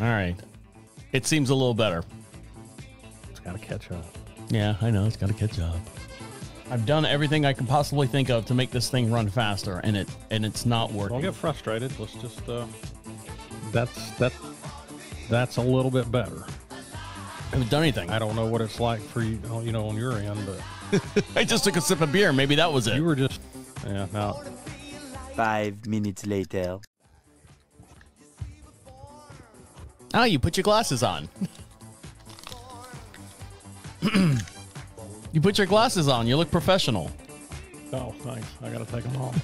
All right. It seems a little better. It's got to catch up. Yeah, I know. It's got to catch up. I've done everything I can possibly think of to make this thing run faster, and it's not working. Don't get frustrated. Let's just that's a little bit better. I haven't done anything. I don't know what it's like for you, on your end, but I just took a sip of beer. Maybe that was it. you were just no. 5 minutes later. Oh, you put your glasses on. You put your glasses on. You look professional. Oh, thanks. I got to take them off.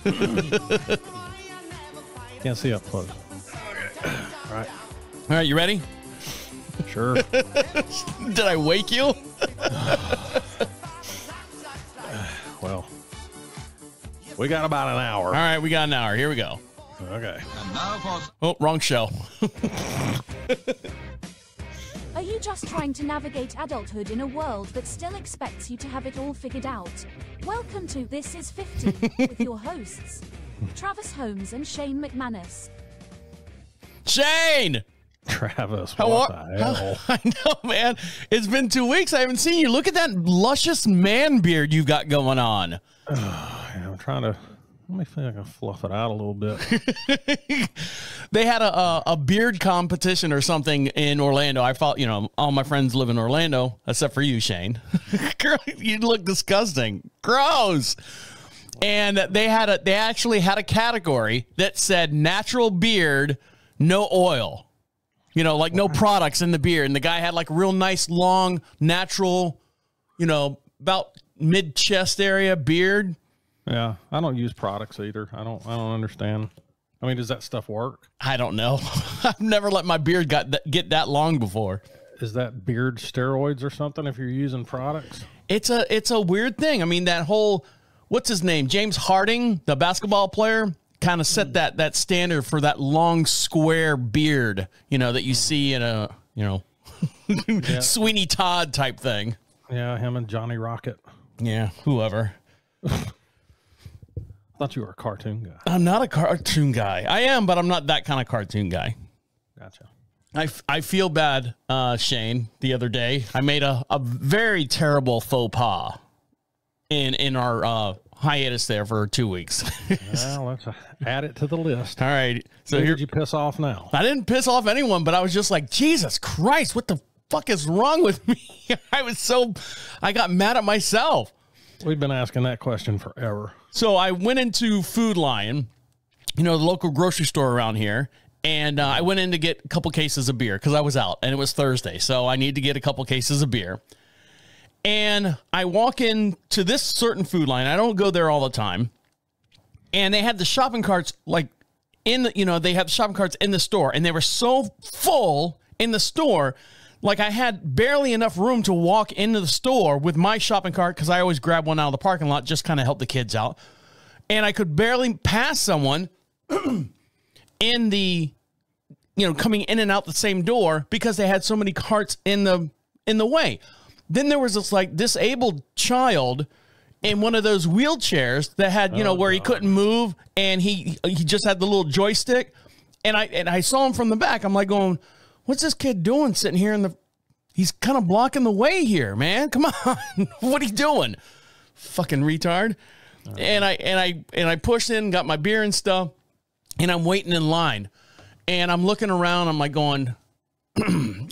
Can't see up close. Okay. All right. All right, you ready? Sure. Did I wake you? Well, we got about an hour. All right, we got an hour. Here we go. Okay. Oh, wrong show. Are you just trying to navigate adulthood in a world that still expects you to have it all figured out? Welcome to This Is 50 with your hosts, Travis Holmes and Shane McManus. Shane! Travis, what the hell? I know, man. It's been 2 weeks. I haven't seen you. Look at that luscious man beard you've got going on. I'm trying to... Let me think I can fluff it out a little bit. They had a beard competition or something in Orlando. I thought, all my friends live in Orlando, except for you, Shane. Girl, you look disgusting. Gross. And they actually had a category that said natural beard, no oil. Like no products in the beard. And the guy had like real nice, long, natural, about mid-chest area beard. Yeah, I don't use products either. I don't understand. I mean, does that stuff work? I don't know. I've never let my beard get that long before. Is that beard steroids or something if you're using products? It's a weird thing. I mean, that whole, what's his name? James Harden, the basketball player, kind of set that standard for that long square beard, that you see in a, Sweeney Todd type thing. Yeah, him and Johnny Rocket. Yeah, whoever. Thought you were a cartoon guy. I'm not a cartoon guy. I am, but I'm not that kind of cartoon guy. Gotcha. I feel bad, Shane. The other day, I made a very terrible faux pas in our hiatus there for 2 weeks. Well, let's add it to the list. All right. So Who here did you piss off now? I didn't piss off anyone, but I was just like, Jesus Christ, what the fuck is wrong with me? I got mad at myself. We've been asking that question forever. So I went into Food Lion, the local grocery store around here, and I went in to get a couple cases of beer because I was out, and it was Thursday, so I need to get a couple cases of beer. And I walk into this certain Food Lion. I don't go there all the time. And they had the shopping carts, like, they had the shopping carts in the store, and they were so full in the store, like I had barely enough room to walk into the store with my shopping cart because I always grab one out of the parking lot, just kind of help the kids out. And I could barely pass someone in the, coming in and out the same door because they had so many carts in the way. Then there was this like disabled child in one of those wheelchairs that had, where he couldn't move and he just had the little joystick. And I saw him from the back. I'm like going, what's this kid doing sitting here he's kind of blocking the way here, man. Come on. What are you doing? Fucking retard. And I pushed in, got my beer and stuff, and I'm waiting in line. And I'm looking around, I'm like going,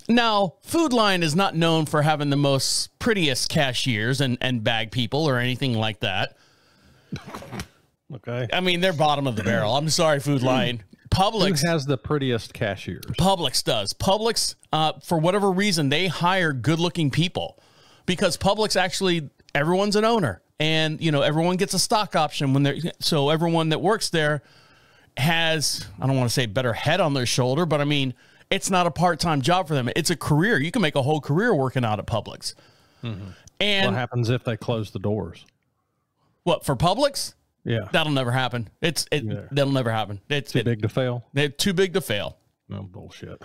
now, Food Lion is not known for having the most prettiest cashiers and bag people or anything like that. Okay. I mean, they're bottom of the barrel. I'm sorry, Food Lion. Publix Who has the prettiest cashiers? Publix does. Publix, for whatever reason, they hire good-looking people because Publix actually, everyone's an owner, and everyone gets a stock option so everyone that works there has, I don't want to say better head on their shoulder, but I mean, it's not a part-time job for them. It's a career. You can make a whole career working out at Publix. Mm-hmm. And what happens if they close the doors? What, for Publix? Yeah. That'll never happen. That'll never happen. It's too big to fail. They're too big to fail. No bullshit.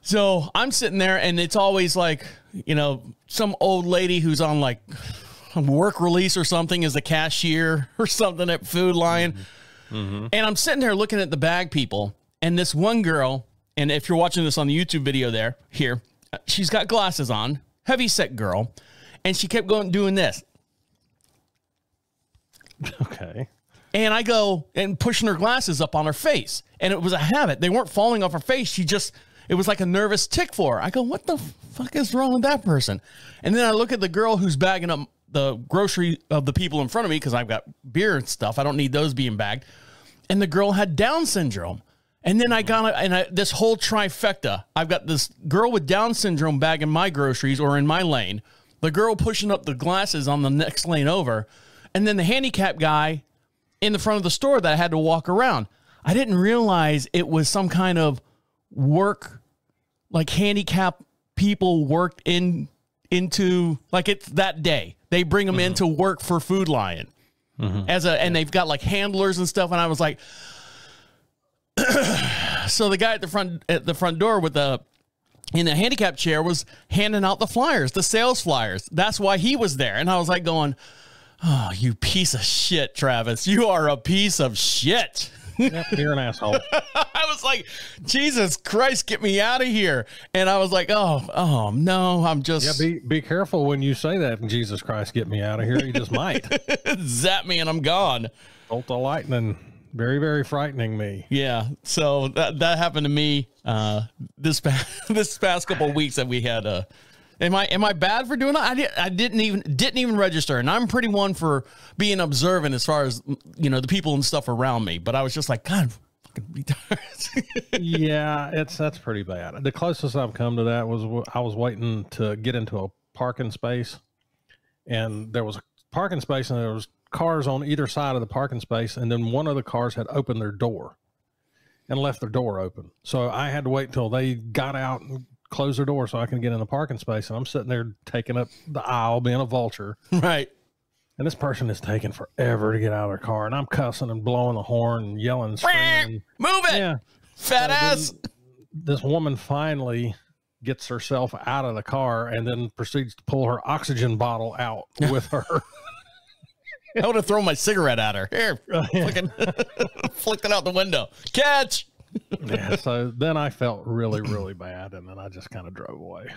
So I'm sitting there and it's always like, some old lady who's on like a work release or something as a cashier or something at Food Lion. Mm-hmm. And I'm sitting there looking at the bag people and this one girl And if you're watching this on the YouTube video here, she's got glasses on, heavy set girl, and she kept doing this. Okay. And I go and pushing her glasses up on her face. And it was a habit. They weren't falling off her face. It was like a nervous tick for her. I go, what the fuck is wrong with that person? And then I look at the girl who's bagging up the grocery of the people in front of me because I've got beer and stuff. I don't need those being bagged. And the girl had Down syndrome. And then this whole trifecta. I've got this girl with Down syndrome bagging my groceries or in my lane. The girl pushing up the glasses on the next lane over. And then the handicapped guy in the front of the store that I had to walk around. I didn't realize it was some kind of work, like handicapped people worked into, like it's that day. They bring them into work for Food Lion and they've got like handlers and stuff. And I was like, so the guy at the front door in the handicap chair was handing out the flyers, the sales flyers. That's why he was there. And I was like going, oh, you piece of shit, Travis. You are a piece of shit. Yep, you're an asshole. I was like, Jesus Christ, get me out of here. And I was like, oh no, I'm just... Yeah, be careful when you say that, Jesus Christ, get me out of here. You just might. Zap me and I'm gone. Bolt of lightning. Very, very frightening me. Yeah, so that happened to me this past couple of weeks that we had... Am I bad for doing that? I didn't even register, and I'm pretty one for being observant as far as the people and stuff around me. But I was just like, God, fucking retards. Yeah, that's pretty bad. The closest I've come to that was I was waiting to get into a parking space, and there was a parking space, and there was cars on either side of the parking space, and then one of the cars had opened their door and left their door open. So I had to wait until they got out and close their door so I can get in the parking space. And I'm sitting there taking up the aisle, being a vulture. Right. And this person is taking forever to get out of their car. And I'm cussing and blowing the horn and yelling and screaming. Move it. Yeah. Fat ass. This woman finally gets herself out of the car and then proceeds to pull her oxygen bottle out with her. I would have thrown my cigarette at her. Here. Flicked it out the window. Catch. Yeah, so then I felt really, really bad, and then I just kind of drove away.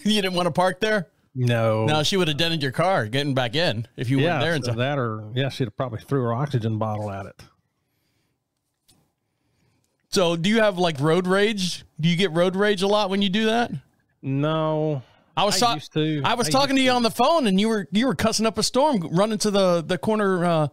You didn't want to park there? No. No, she would have dented your car getting back in if you weren't there. Until that, or she'd have probably threw her oxygen bottle at it. So, do you have like road rage? Do you get road rage a lot when you do that? No. I was talking to you on the phone, and you were cussing up a storm, running to the corner.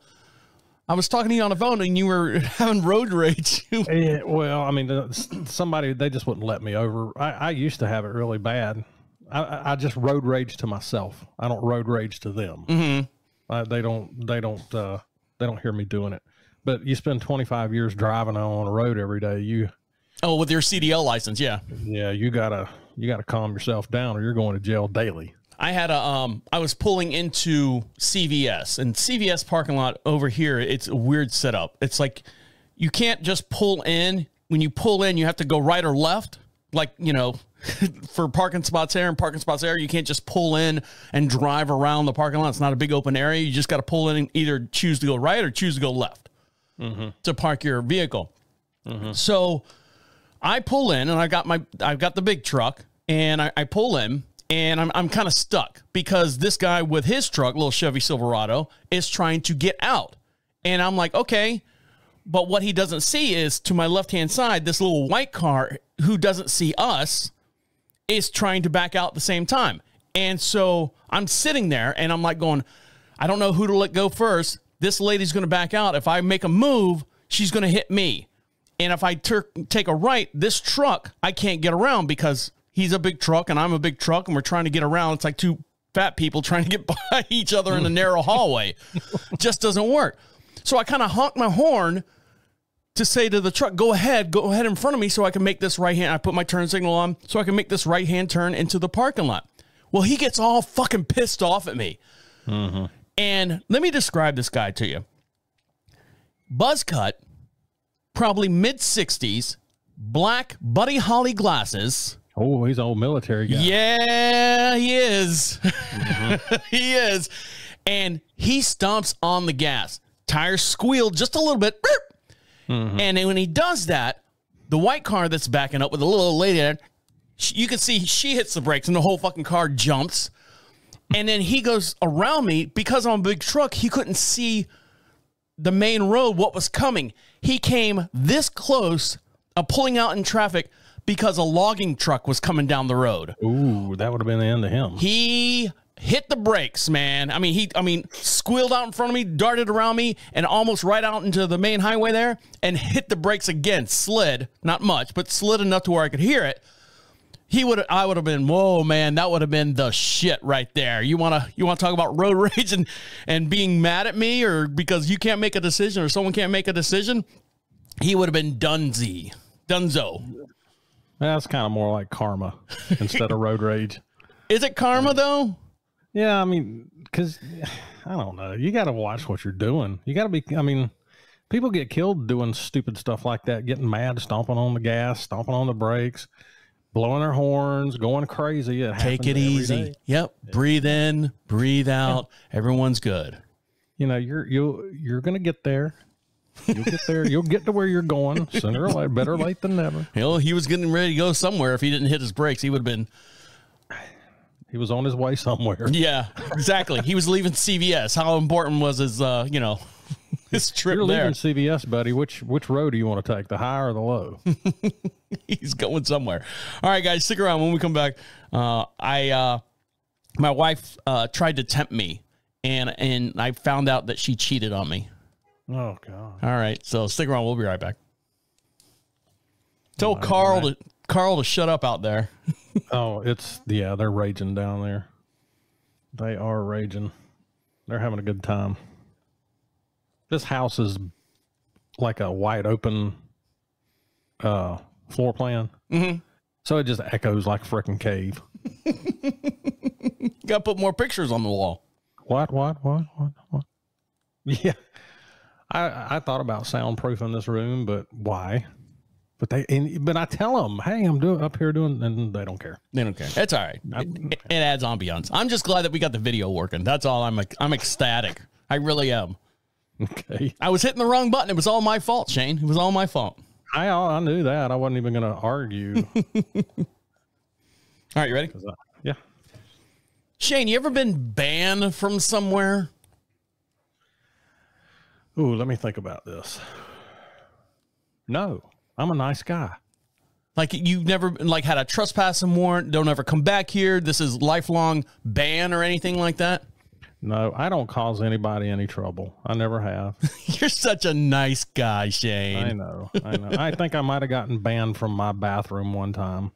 I was talking to you on the phone and you were having road rage. Yeah, well, I mean, they just wouldn't let me over. I used to have it really bad. I just road rage to myself. I don't road rage to them. Mm-hmm. They don't hear me doing it. But you spend 25 years driving on a road every day. With your CDL license. Yeah. Yeah. You gotta calm yourself down or you're going to jail daily. I had I was pulling into CVS, and CVS parking lot over here, it's a weird setup. It's like you can't just pull in. When you pull in, you have to go right or left. Like, for parking spots here and parking spots there, you can't just pull in and drive around the parking lot. It's not a big open area. You just got to pull in and either choose to go right or choose to go left to park your vehicle. So I pull in, and I've got the big truck, and I pull in. And I'm kind of stuck because this guy with his truck, little Chevy Silverado, is trying to get out. And I'm like, okay. But what he doesn't see is to my left-hand side, this little white car who doesn't see us is trying to back out at the same time. And so I'm sitting there and I'm like going, I don't know who to let go first. This lady's going to back out. If I make a move, she's going to hit me. And if I take a right, this truck, I can't get around because he's a big truck and I'm a big truck and we're trying to get around. It's like two fat people trying to get by each other in a narrow hallway. Just doesn't work. So I kind of honk my horn to say to the truck, go ahead in front of me so I can make this right hand. I put my turn signal on so I can make this right hand turn into the parking lot. Well, he gets all fucking pissed off at me. And let me describe this guy to you. Buzz cut, probably mid-60s, black Buddy Holly glasses. Oh, he's an old military guy. Yeah, he is. He is. And he stomps on the gas. Tires squeal just a little bit. And when he does that, The white car that's backing up with a little lady there, you can see she hits the brakes and the whole fucking car jumps. And then he goes around me. Because I'm a big truck, he couldn't see the main road, what was coming. He came this close of pulling out in traffic because a logging truck was coming down the road. Ooh, that would have been the end of him. He hit the brakes, man. I mean, squealed out in front of me, darted around me, and almost right out into the main highway there, and hit the brakes again. Slid, not much, but slid enough to where I could hear it. I would have been, whoa, man, that would have been the shit right there. You wanna talk about road rage and being mad at me, or because you can't make a decision or someone can't make a decision? He would have been Dunzo. That's kind of more like karma instead of road rage. Is it karma though? Yeah, I mean, because I don't know. You got to watch what you're doing. You got to be. I mean, people get killed doing stupid stuff like that, getting mad, stomping on the gas, stomping on the brakes, blowing their horns, going crazy. Take it easy. Yep. Yeah. Breathe in, breathe out. Yeah. Everyone's good. You know, you're gonna get there. You'll get there. You'll get to where you're going sooner or later. Better late than never. You know, he was getting ready to go somewhere. If he didn't hit his brakes, he would have been. He was on his way somewhere. Yeah, exactly. He was leaving CVS. How important was his, his trip You're there? Leaving CVS, buddy. Which road do you want to take, the high or the low? He's going somewhere. All right, guys, stick around. When we come back, my wife tried to tempt me, and I found out that she cheated on me. Oh God! All right, so stick around. We'll be right back. Tell Carl to shut up out there. Oh, they're raging down there. They are raging. They're having a good time. This house is like a wide open floor plan. Mm-hmm. So it just echoes like a freaking cave. Got to put more pictures on the wall. What? Yeah. I thought about soundproofing this room, but why? But I tell them, hey, I'm up here doing, and they don't care. They don't care. It's all right. It adds ambiance. I'm just glad that we got the video working. That's all. I'm ecstatic. I really am. Okay. I was hitting the wrong button. It was all my fault, Shane. It was all my fault. I knew that. I wasn't even going to argue. All right, you ready? Yeah. Shane, you ever been banned from somewhere? Ooh, let me think about this. No, I'm a nice guy. Like you've never had a trespassing warrant, don't ever come back here. This is lifelong ban or anything like that? No, I don't cause anybody any trouble. I never have. You're such a nice guy, Shane. I know. I think I might have gotten banned from my bathroom one time.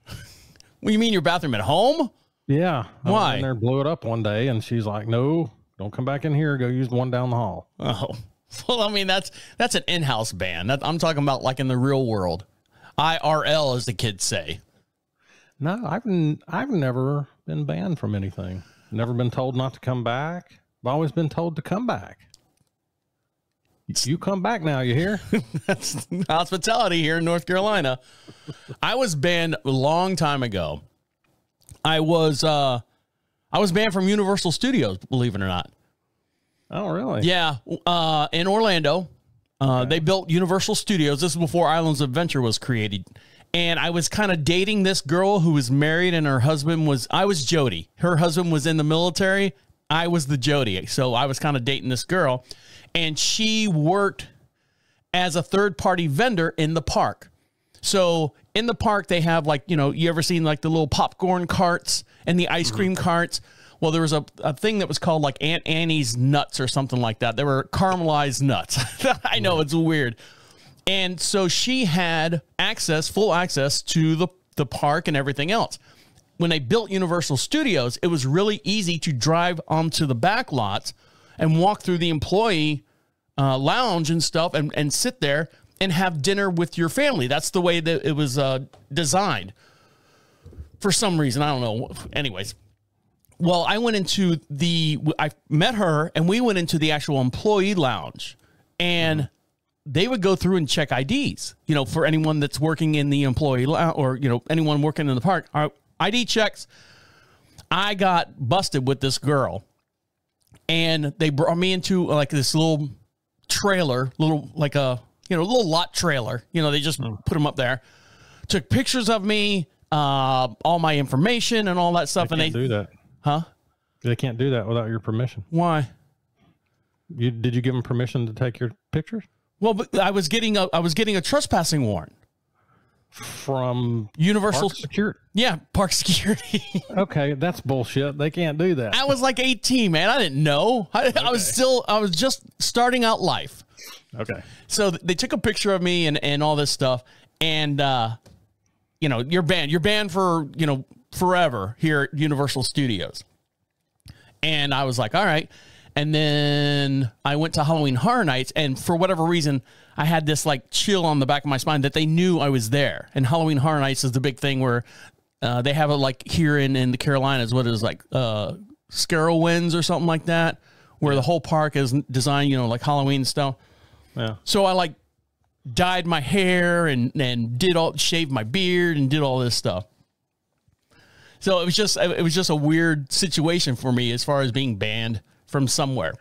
What, you mean your bathroom at home? Yeah. Why? I went in there, blew it up one day, and she's like, no, don't come back in here. Go use the one down the hall. Oh. Well, I mean, that's an in-house ban. I'm talking about like in the real world. IRL, as the kids say. No, I've never been banned from anything. Never been told not to come back. I've always been told to come back. You come back now, you hear? That's hospitality here in North Carolina. I was banned a long time ago. I was banned from Universal Studios, believe it or not. Oh, really? Yeah. In Orlando, they built Universal Studios. This is before Islands of Adventure was created. And I was kind of dating this girl who was married, and her husband I was Jody. Her husband was in the military. I was the Jody. So I was kind of dating this girl, and she worked as a third-party vendor in the park. So in the park, they have you ever seen like the little popcorn carts and the ice cream carts? Well, there was a thing that was called like Aunt Annie's nuts or something like that. They were caramelized nuts. I know, it's weird. And so she had full access to the park and everything else. When they built Universal Studios, it was really easy to drive onto the back lots and walk through the employee lounge and stuff and sit there and have dinner with your family. That's the way that it was designed. For some reason, I don't know. Anyways. Well, I met her and we went into the actual employee lounge, and they would go through and check IDs, for anyone that's working in the employee lounge or, anyone working in the park. Our ID checks. I got busted with this girl, and they brought me into like this little trailer, little lot trailer. They just put them up there. took pictures of me, all my information and all that stuff. They can't do that. Huh? They can't do that without your permission. Why? Did you give them permission to take your pictures? Well, but I was getting a trespassing warrant From Universal Park Security. Yeah, park security. Okay, that's bullshit. They can't do that. I was like 18, man. I didn't know. I was just starting out life. Okay. So they took a picture of me and all this stuff. And, you know, you're banned for, you know, forever here at Universal Studios. And I was like, all right. And then I went to Halloween Horror Nights, and for whatever reason, I had this like chill on the back of my spine that they knew I was there. And Halloween Horror Nights is the big thing where they have it like here in the Carolinas, what is like Scarowinds or something like that, where the whole park is designed, you know, like Halloween stuff. Yeah. So I like dyed my hair and shaved my beard and did all this stuff. So it was just a weird situation for me as far as being banned from somewhere.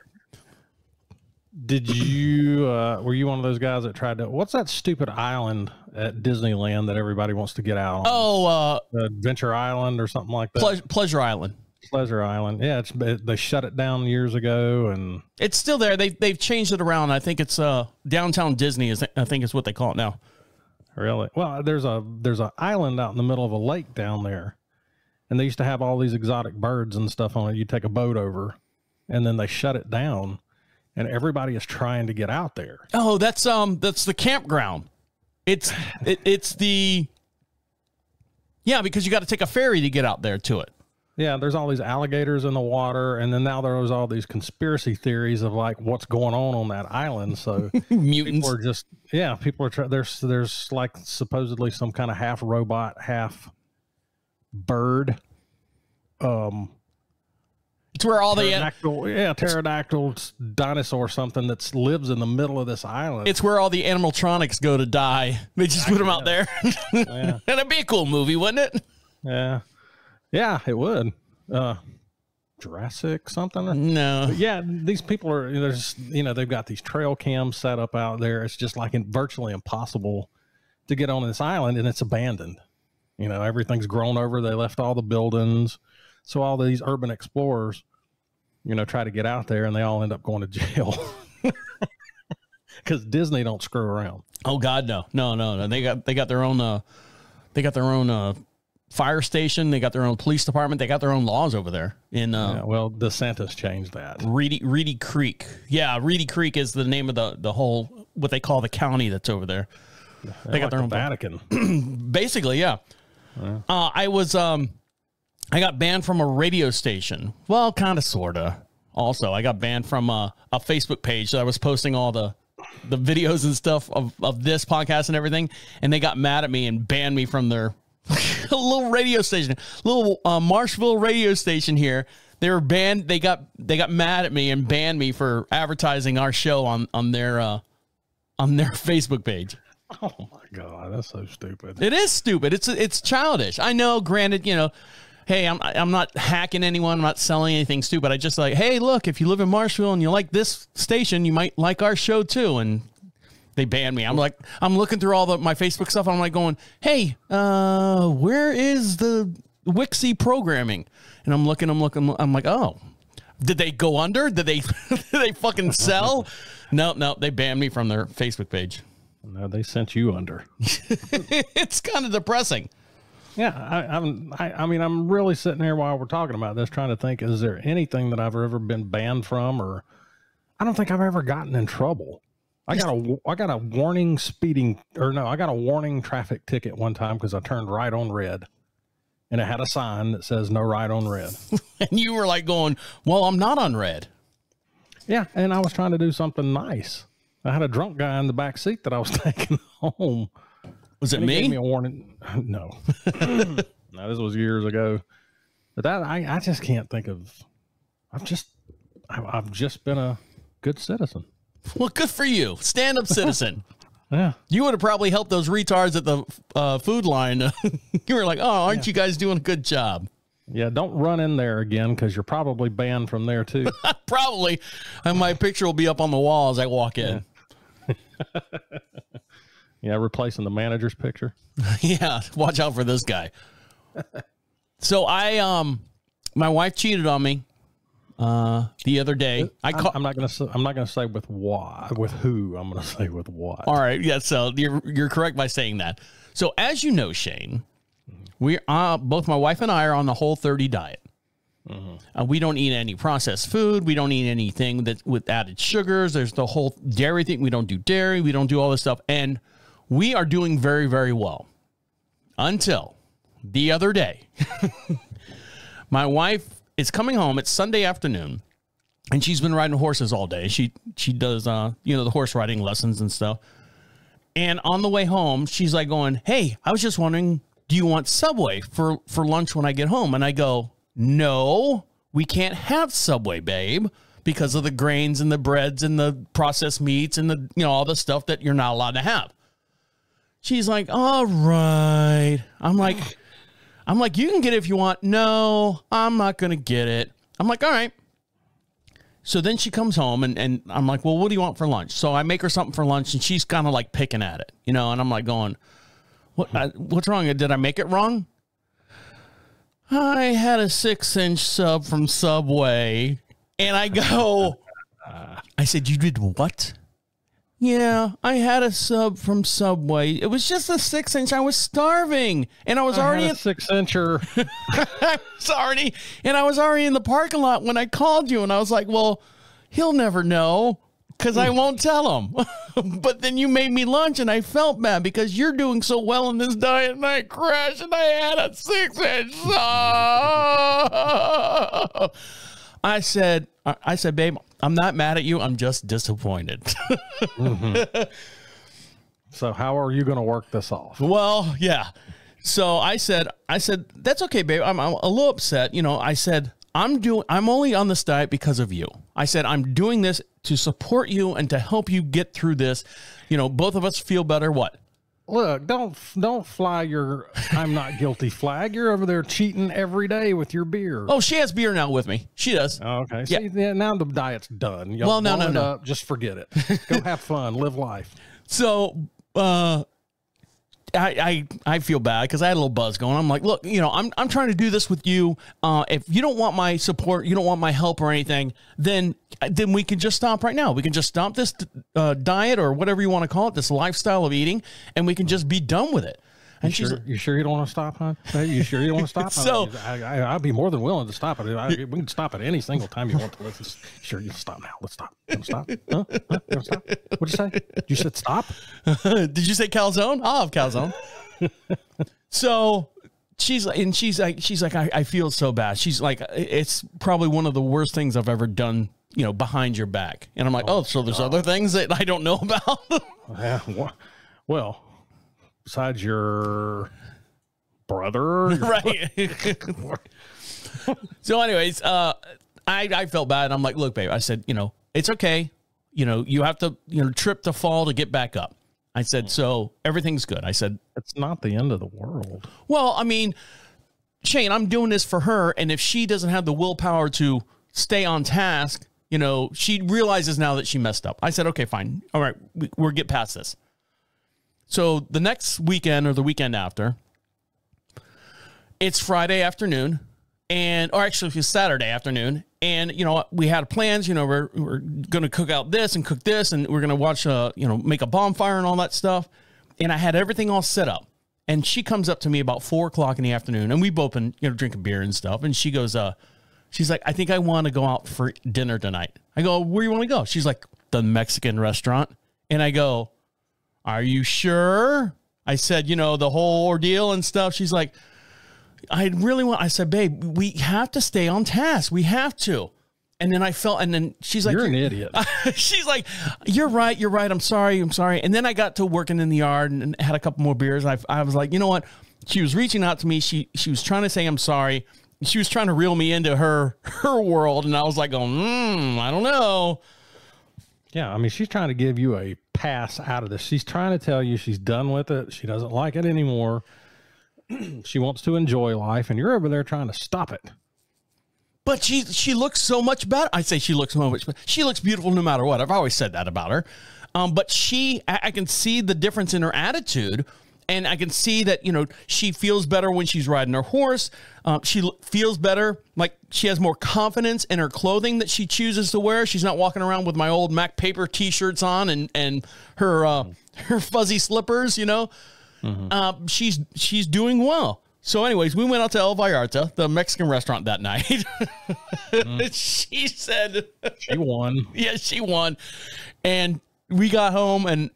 Did you, were you one of those guys that tried to, what's that stupid island at Disneyland that everybody wants to get out on? Oh, Adventure Island or something like that? Pleasure Island. Pleasure Island. Yeah, they shut it down years ago, and it's still there. They've changed it around. I think it's Downtown Disney I think is what they call it now. Really? Well, there's a island out in the middle of a lake down there, and they used to have all these exotic birds and stuff on it. You take a boat over, and then they shut it down, and everybody is trying to get out there. Oh, that's the campground. It's the because you got to take a ferry to get out there to it. Yeah, there's all these alligators in the water, and then now there's all these conspiracy theories of like what's going on that island. So mutants people are just people are there's like supposedly some kind of half robot, half bird. It's where all pterodactyl dinosaur something that lives in the middle of this island. It's where all the animatronics go to die. They just put them out there. Yeah. And it'd be a cool movie, wouldn't it? Yeah. Yeah, it would. Jurassic something? No. But yeah, these people are, they've got these trail cams set up out there. It's just like virtually impossible to get on this island, and it's abandoned. You know, everything's grown over. They left all the buildings. So all these urban explorers, try to get out there, and they all end up going to jail. Because Disney don't screw around. Oh God, no. They got their own fire station. They got their own police department. They got their own laws over there. Well, DeSantis changed that. Reedy Creek. Yeah, Reedy Creek is the name of the whole what they call the county that's over there. They got their own Vatican. Basically, yeah. I got banned from a radio station. Well, kind of, sort of. Also, I got banned from a Facebook page that I was posting all the videos and stuff of this podcast and everything, and they got mad at me and banned me from their little radio station, little Marshville radio station here. They were banned. They got mad at me and banned me for advertising our show on their Facebook page. Oh my God, that's so stupid. It is stupid. It's childish. I know. Granted, hey, I'm not hacking anyone. I'm not selling anything stupid. I just like, hey, look, if you live in Marshville and you like this station, you might like our show too. And they banned me. I'm looking through all my Facebook stuff. I'm like going, hey, where is the Wixie programming? And I'm looking. I'm like, oh, did they go under? Did they fucking sell? No, they banned me from their Facebook page. No, they sent you under. It's kind of depressing. Yeah, I'm really sitting here while we're talking about this, trying to think: is there anything that I've ever been banned from, or I don't think I've ever gotten in trouble. I got a warning I got a warning traffic ticket one time because I turned right on red, and it had a sign that says "No right on red." And you were like going, "Well, I'm not on red." Yeah, and I was trying to do something nice. I had a drunk guy in the back seat that I was taking home. Was it me? He gave me a warning. No. No, this was years ago. But I just can't think of. I've just been a good citizen. Well, good for you, stand-up citizen. Yeah, you would have probably helped those retards at the food line. You were like, "Oh, aren't you guys doing a good job?" Yeah, don't run in there again because you're probably banned from there too. Probably, and my picture will be up on the wall as I walk in. Yeah, replacing the manager's picture. Yeah, watch out for this guy. So my wife cheated on me the other day. I'm not gonna say with why, with who. I'm gonna say with what. All right, yeah. So you're correct by saying that. So as you know, Shane, we both my wife and I are on the Whole30 diet. We don't eat any processed food. We don't eat anything that with added sugars. There's the whole dairy thing. We don't do dairy. We don't do all this stuff, and we are doing very, very well until the other day. My wife is coming home. It's Sunday afternoon, and she's been riding horses all day. She does the horse riding lessons and stuff. And on the way home, she's like going, "Hey, I was just wondering, do you want Subway for lunch when I get home?" And I go, "No, we can't have Subway, babe, because of the grains and the breads and the processed meats and the all the stuff that you're not allowed to have." She's like, "All right." I'm like, "You can get it if you want." "No, I'm not going to get it." I'm like, "All right." So then she comes home and I'm like, "Well, what do you want for lunch?" So I make her something for lunch and she's kind of like picking at it, and I'm like going, what's wrong? Did I make it wrong? "I had a 6-inch sub from Subway." And I go, I said, "You did what?" "Yeah, I had a sub from Subway. It was just a 6-inch. I was starving, and I was already a 6-incher. I was already in the parking lot when I called you, and I was like, well, he'll never know because I won't tell him." But then you made me lunch, and I felt bad because you're doing so well in this diet, and I crashed, and I had a 6-inch sub. I said, "Babe, I'm not mad at you. I'm just disappointed." So how are you going to work this off? Well, yeah. So I said, "That's okay, babe. I'm a little upset." I said, I'm only on this diet because of you. I said, "I'm doing this to support you and to help you get through this. Both of us feel better." What? Look, don't fly your "I'm not guilty" flag. You're over there cheating every day with your beer. Oh, she has beer now with me. She does. Oh, okay. Yeah. See, now the diet's done. Well, no. Just forget it. Go have fun. Live life. So, I feel bad because I had a little buzz going. I'm like, "Look, I'm trying to do this with you. If you don't want my support, you don't want my help or anything, then we can just stop right now. We can just stop this diet or whatever you want to call it, this lifestyle of eating, and we can just be done with it." And you sure you don't want to stop, hon? You sure you don't want to stop? So I'd be more than willing to stop it. We can stop it any single time you want to. Sure, you stop now. Let's stop. You want to stop? Huh? You want to stop? What'd you say? You said stop? Did you say calzone? I'll have calzone. So she's like, I feel so bad. She's like, "It's probably one of the worst things I've ever done, behind your back." And I'm like, "Oh, so there's other things that I don't know about?" Yeah. Well, besides your brother, right? So, anyways, I felt bad. I'm like, "Look, babe," I said, "It's okay. You have to, trip to fall to get back up." I said, "So everything's good." I said, "It's not the end of the world." Well, I mean, Shane, I'm doing this for her, and if she doesn't have the willpower to stay on task, she realizes now that she messed up. I said, "Okay, fine. All right, we'll get past this." So the next weekend or the weekend after, it's Friday afternoon, or actually it's Saturday afternoon, and we had plans. We're going to cook out this and cook this, and we're going to watch make a bonfire and all that stuff. And I had everything all set up, and she comes up to me about 4:00 in the afternoon, and we both been drinking beer and stuff, and she goes, she's like, "I think I want to go out for dinner tonight." I go, "Where do you want to go?" She's like, "The Mexican restaurant." And I go, "Are you sure?" I said, the whole ordeal and stuff. She's like, I said, "Babe, we have to stay on task. We have to." And then she's like, "You're an idiot." She's like, You're right. I'm sorry. And then I got to working in the yard and had a couple more beers. I was like, you know what? She was reaching out to me. She was trying to say, "I'm sorry." She was trying to reel me into her world. And I was like, I don't know. Yeah, I mean, she's trying to give you a pass out of this. She's trying to tell you she's done with it. She doesn't like it anymore. She wants to enjoy life, and you're over there trying to stop it. But she looks so much better. I say she looks so much better. She looks beautiful no matter what. I've always said that about her. But I can see the difference in her attitude. And I can see that, she feels better when she's riding her horse. She feels better, like she has more confidence in her clothing that she chooses to wear. She's not walking around with my old Mac Paper T-shirts on and her fuzzy slippers, She's doing well. So anyways, we went out to El Vallarta, the Mexican restaurant that night. She said... She won. Yeah, she won. And we got home and...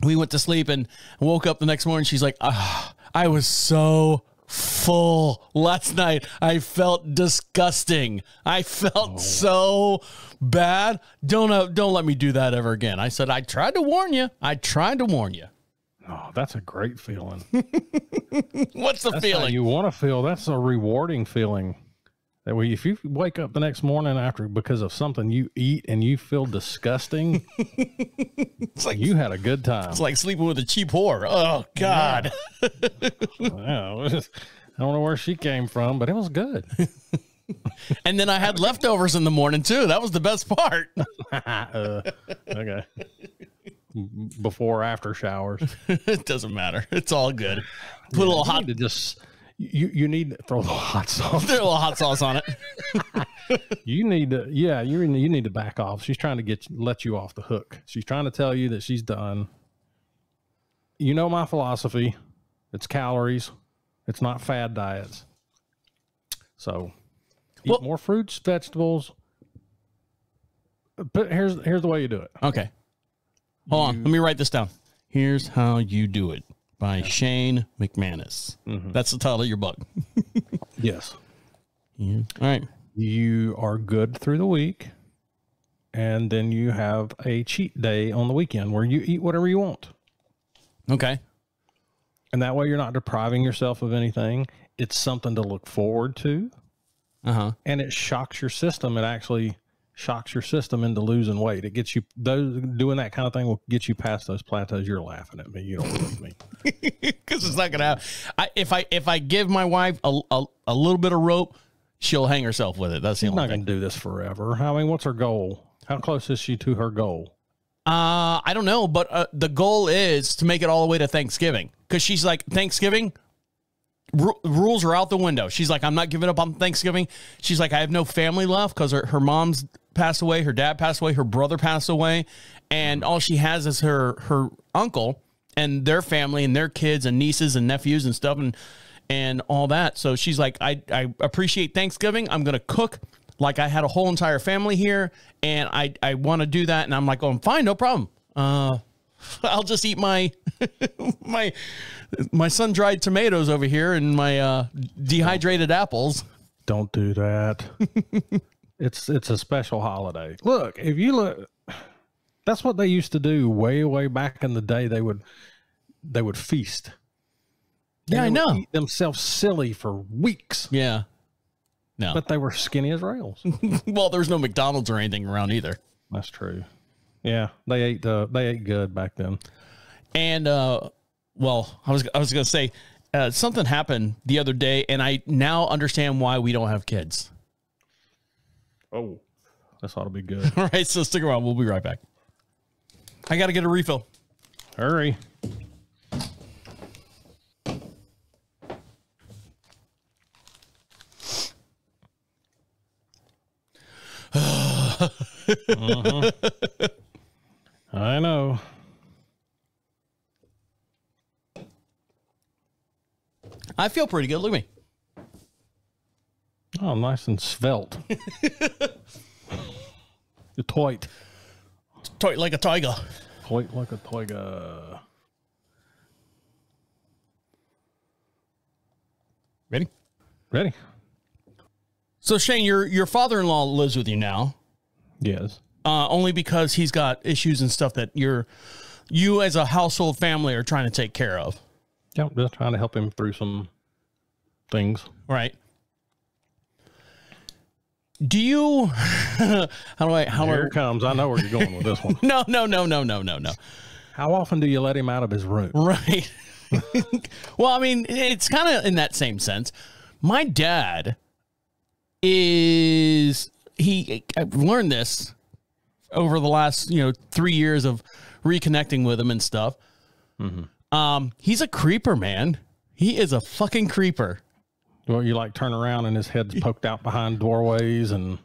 we went to sleep and woke up the next morning. She's like, I was so full last night. I felt disgusting. I felt so bad. Don't let me do that ever again. I said, I tried to warn you. Oh, that's a great feeling. What's the feeling? How you want to feel. That's a rewarding feeling. That way, if you wake up the next morning after because of something you eat and you feel disgusting, it's like you had a good time. It's like sleeping with a cheap whore. Oh God! Yeah. I don't know where she came from, but it was good. And then I had leftovers in the morning too. That was the best part. Okay. Before or after showers, it doesn't matter. It's all good. Put a little hot. You need to throw a little hot sauce. Throw a little hot sauce on it. You need to back off. She's trying to let you off the hook. She's trying to tell you that she's done. You know my philosophy. It's calories. It's not fad diets. So eat more fruits, vegetables. But here's the way you do it. Okay. Hold on. Let me write this down. Here's how you do it. By Shane McManus. Mm-hmm. That's the title of your book. Yes. Yeah. All right. You are good through the week, and then you have a cheat day on the weekend where you eat whatever you want. Okay. And that way you're not depriving yourself of anything. It's something to look forward to. Uh-huh. And it shocks your system. It actually shocks your system into losing weight. It gets you, doing that kind of thing will get you past those plateaus. You're laughing at me. You don't believe me. Because it's not going to happen. If I give my wife a little bit of rope, she'll hang herself with it. That's the only thing. She's not going to do this forever. I mean, what's her goal? How close is she to her goal? I don't know, but the goal is to make it all the way to Thanksgiving. Because she's like, Thanksgiving, rules are out the window. She's like, I'm not giving up on Thanksgiving. She's like, I have no family left because her mom's passed away, her dad passed away, her brother passed away, and all she has is her uncle and their family and their kids and nieces and nephews and stuff and all that. So she's like, I appreciate Thanksgiving. I'm gonna cook like I had a whole entire family here, and I want to do that. And I'm like, oh, I'm fine, no problem. I'll just eat my my sun-dried tomatoes over here and my dehydrated apples. Don't do that. It's a special holiday. Look, if you look, that's what they used to do way back in the day. They would feast. Yeah, I know. Eat themselves silly for weeks. Yeah. No. But they were skinny as rails. Well, there was no McDonald's or anything around either. That's true. Yeah, they ate good back then. And well, I was going to say something happened the other day, and I now understand why we don't have kids. Oh, this ought to be good. All right, so stick around. We'll be right back. I got to get a refill. Hurry. I know. I feel pretty good. Look at me. Oh, nice and svelte. You're toit. Toit like a tiger. Toit like a tiger. Ready? Ready. So Shane, your father-in-law lives with you now. Yes. Only because he's got issues and stuff that you as a household family are trying to take care of. Yeah, just trying to help him through some things. Right. Do you? Here it comes. I know where you're going with this one. No. How often do you let him out of his room? Right. Well, I mean, it's kind of in that same sense. My dad I've learned this over the last, 3 years of reconnecting with him and stuff. He's a creeper, man. He is a fucking creeper. Well, you like turn around and his head's poked out behind doorways and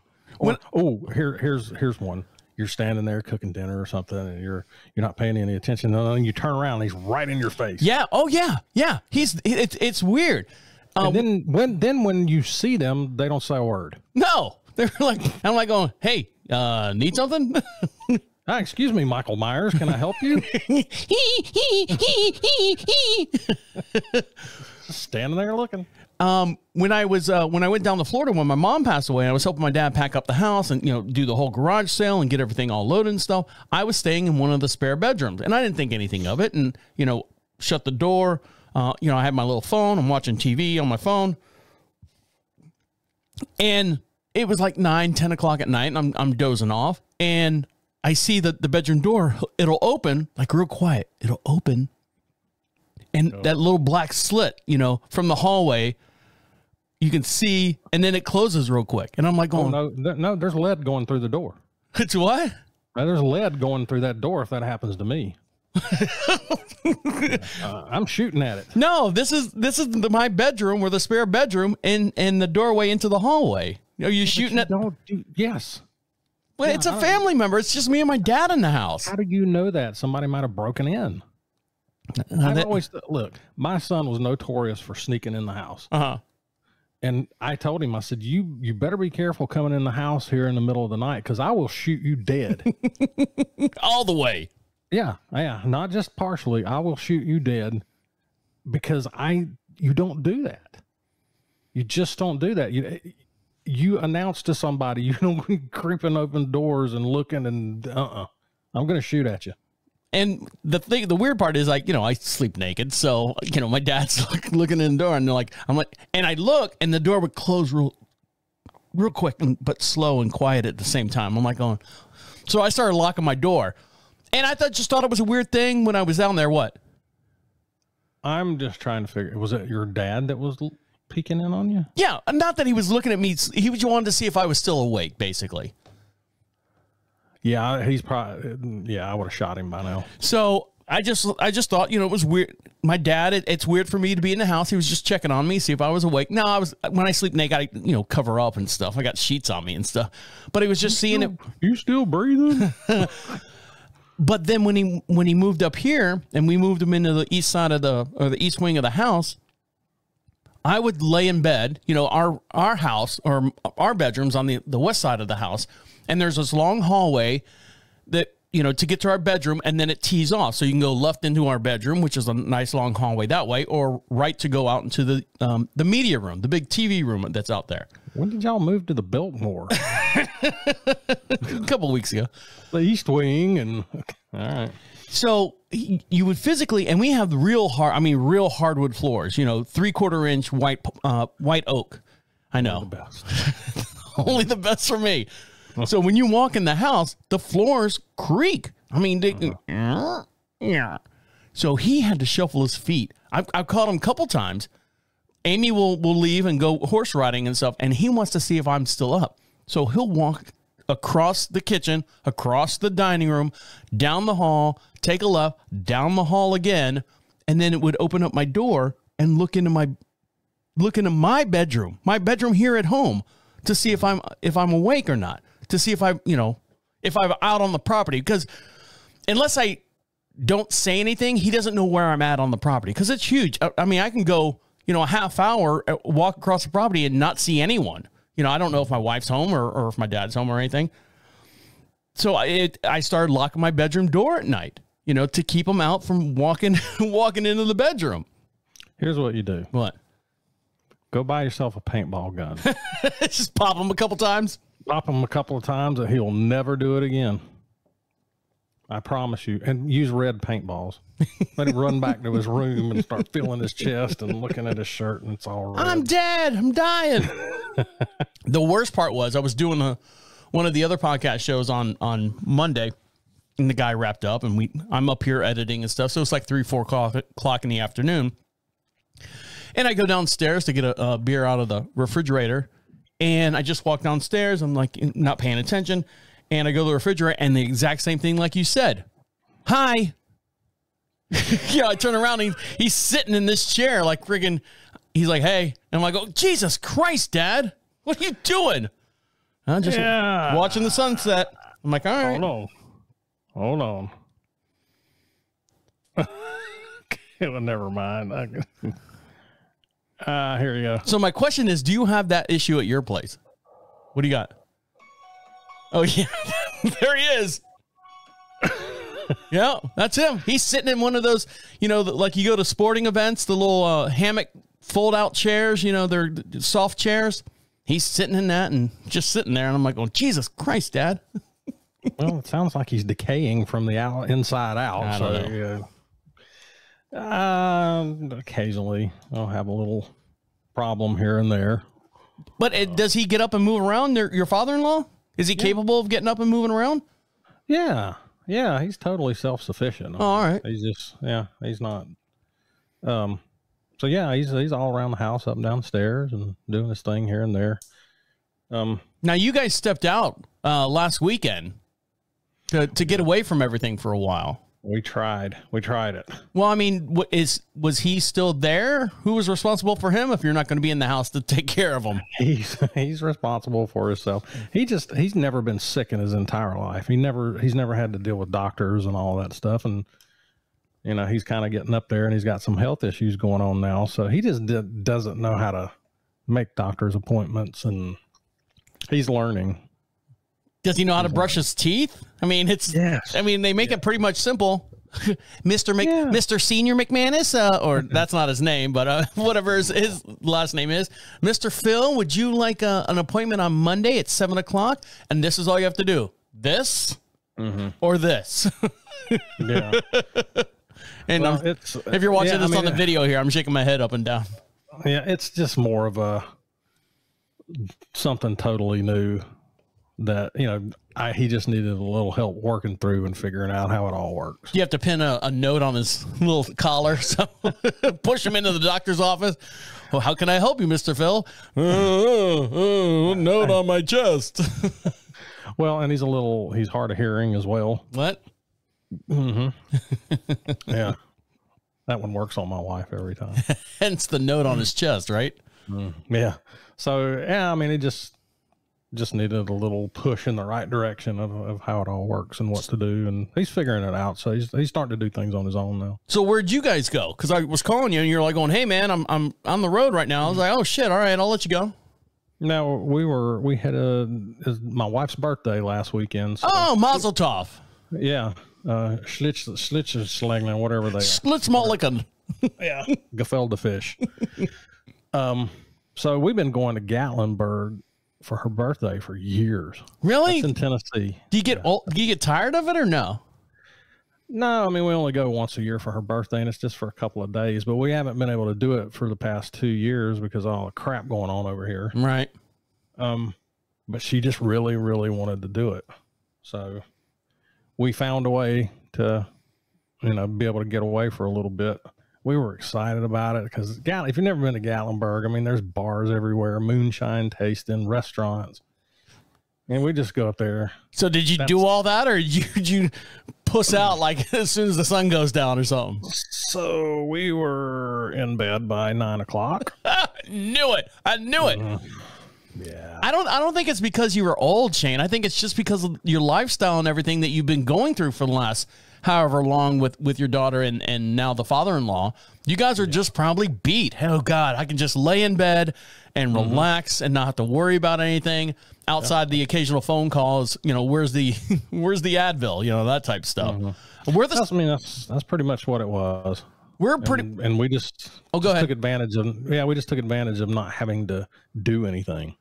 here's one. You're standing there cooking dinner or something and you're not paying any attention. And then you turn around and he's right in your face. Yeah. Oh yeah. Yeah. It's weird. And then when you see them, they don't say a word. No, they're like, I'm like going, hey, need something? Excuse me, Michael Myers. Can I help you? Standing there looking. When I went down to Florida when my mom passed away, I was helping my dad pack up the house and, do the whole garage sale and get everything all loaded and stuff. I was staying in one of the spare bedrooms and I didn't think anything of it. And, shut the door. I had my little phone. I'm watching TV on my phone. And it was like 9, 10 o'clock at night and I'm dozing off. And I see the bedroom door, it'll open like real quiet. It'll open. And that little black slit, from the hallway, you can see, and then it closes real quick. And I'm like, no, there's lead going through the door. It's what? There's lead going through that door if that happens to me. I'm shooting at it. No, this is my bedroom or the spare bedroom and the doorway into the hallway. Are you shooting at? Yes. Well, it's a family member. It's just me and my dad in the house. How do you know that? Somebody might have broken in. Look, my son was notorious for sneaking in the house. And I told him, I said, you better be careful coming in the house here in the middle of the night because I will shoot you dead. All the way. Yeah. Not just partially. I will shoot you dead because you don't do that. You just don't do that. You announce to somebody, you don't be creeping open doors and looking and I'm going to shoot at you. And the weird part is I sleep naked. So, my dad's looking in the door and and I look and the door would close real quick, but slow and quiet at the same time. I'm like going, so I started locking my door and I just thought it was a weird thing when I was down there. What? I'm just trying to figure, was it your dad that was peeking in on you? Yeah. Not that he was looking at me. He wanted to see if I was still awake, basically. Yeah, he's probably, I would have shot him by now. So I just thought, it was weird. My dad, it's weird for me to be in the house. He was just checking on me, see if I was awake. No, when I sleep naked, I, cover up and stuff. I got sheets on me and stuff, but he was just seeing it. You still breathing? But then when he moved up here and we moved him into the east side of the east wing of the house, I would lay in bed, our house or our bedroom's on the west side of the house. And there's this long hallway that, to get to our bedroom and then it tees off. So you can go left into our bedroom, which is a nice long hallway that way, or right to go out into the media room, the big TV room that's out there. When did y'all move to the Biltmore? A couple weeks ago. The East Wing and all right. So you would physically, and we have real hardwood floors, 3/4 inch white oak. I know. The best. Only the best for me. So when you walk in the house, the floors creak. I mean, So he had to shuffle his feet. I've caught him a couple times. Amy will leave and go horse riding and stuff, and he wants to see if I'm still up. So he'll walk across the kitchen, across the dining room, down the hall, take a left, down the hall again, and then it would open up my door and look into my bedroom here at home to see if I'm awake or not, to see if I'm out on the property, because unless I don't say anything, he doesn't know where I'm at on the property because it's huge. I mean, I can go, a half hour, walk across the property and not see anyone. I don't know if my wife's home or if my dad's home or anything. So I started locking my bedroom door at night, to keep him out from walking into the bedroom. Here's what you do. What? Go buy yourself a paintball gun. Just pop him a couple times. Pop him a couple of times and he'll never do it again. I promise you. And use red paintballs. Let him run back to his room and start feeling his chest and looking at his shirt and it's all red. I'm dead. I'm dying. The worst part was I was doing one of the other podcast shows on Monday and the guy wrapped up and I'm up here editing and stuff. So it's like 3-4 o'clock in the afternoon. And I go downstairs to get a beer out of the refrigerator. And I just walk downstairs. I'm like not paying attention. And I go to the refrigerator and the exact same thing like you said. Hi. Yeah, I turn around and he's sitting in this chair like friggin', he's like, hey. And I'm like, oh, Jesus Christ, Dad. What are you doing? I'm just watching the sunset. I'm like, all right. Hold on. Well, never mind. Here you go. So my question is, do you have that issue at your place? What do you got? Oh, yeah. There he is. Yeah, that's him. He's sitting in one of those, you know, like you go to sporting events, the little hammock fold-out chairs, you know, they're soft chairs. He's sitting in that and just sitting there. And I'm like, oh, Jesus Christ, Dad. Well, it sounds like he's decaying from the inside out. I don't know. Occasionally I'll have a little problem here and there. But does he get up and move around? Your father-in-law? Is he capable of getting up and moving around? Yeah. Yeah, he's totally self-sufficient. Oh, all right. He's just, he's not. So yeah, he's all around the house, up and down the stairs and doing his thing here and there. Now you guys stepped out last weekend to get away from everything for a while. We tried it. Well, I mean, was he still there? Who was responsible for him if you're not going to be in the house to take care of him? He's responsible for himself. He's never been sick in his entire life. He's never had to deal with doctors and all that stuff. And, you know, he's kind of getting up there and he's got some health issues going on now. So he just doesn't know how to make doctor's appointments, and he's learning. Does he know how to brush his teeth? I mean, they make it pretty much simple. Mr. Senior McManus, or that's not his name, but whatever his last name is. Mr. Phil, would you like an appointment on Monday at 7:00? And this is all you have to do. This or this. Yeah. And if you're watching this on the video here, I'm shaking my head up and down. Yeah, it's just more of something totally new that, you know, he just needed a little help working through and figuring out how it all works. You have to pin a note on his little collar, so push him into the doctor's office. Well, how can I help you, Mr. Phil? Note on my chest. Well, and he's hard of hearing as well. What? Yeah. That one works on my wife every time. Hence the note on his chest, right? Yeah. So, yeah, I mean, it just needed a little push in the right direction of how it all works and what to do. And he's figuring it out. So he's starting to do things on his own now. So where'd you guys go? Because I was calling you and you're like going, hey, man, I'm on the road right now. I was like, oh, shit. All right, I'll let you go. Now, we had my wife's birthday last weekend. So, oh, Mazel Tov. Yeah. Schlitzschlägler, whatever they are. Splitzmalliken. Yeah. Gefilte fish. So we've been going to Gatlinburg for her birthday for years. Really? That's in Tennessee. Do you get old? Do you get tired of it or no? No, I mean, we only go once a year for her birthday, and it's just for a couple of days. But we haven't been able to do it for the past 2 years because of all the crap going on over here. Right. But she just really, really wanted to do it. So we found a way to, you know, be able to get away for a little bit. We were excited about it because if you've never been to Gatlinburg, I mean, there's bars everywhere, moonshine tasting, restaurants. And we just go up there. So did you do all that, or did you puss out like as soon as the sun goes down or something? So we were in bed by 9 o'clock. I knew it. Yeah. I don't think it's because you were old, Shane. I think it's just because of your lifestyle and everything that you've been going through for the last however long with your daughter and now the father-in-law. You guys are just probably beat. Oh God, I can just lay in bed and relax and not have to worry about anything outside the occasional phone calls. You know, where's the Advil? You know, that type of stuff. That's pretty much what it was. And we just go ahead. took advantage of not having to do anything.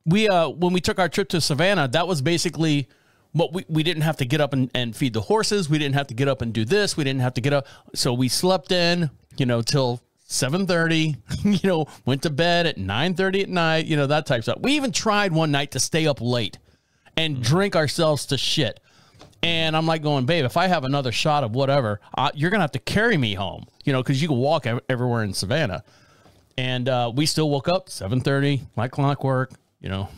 We when we took our trip to Savannah, that was basically what we didn't have to get up and feed the horses. We didn't have to get up and do this. We didn't have to get up. So we slept in, you know, till 7:30, you know, went to bed at 9:30 at night, you know, that type of stuff. We even tried one night to stay up late and drink ourselves to shit. And I'm like going, babe, if I have another shot of whatever, you're going to have to carry me home, you know, because you can walk everywhere in Savannah. And we still woke up 7:30, like clockwork, you know.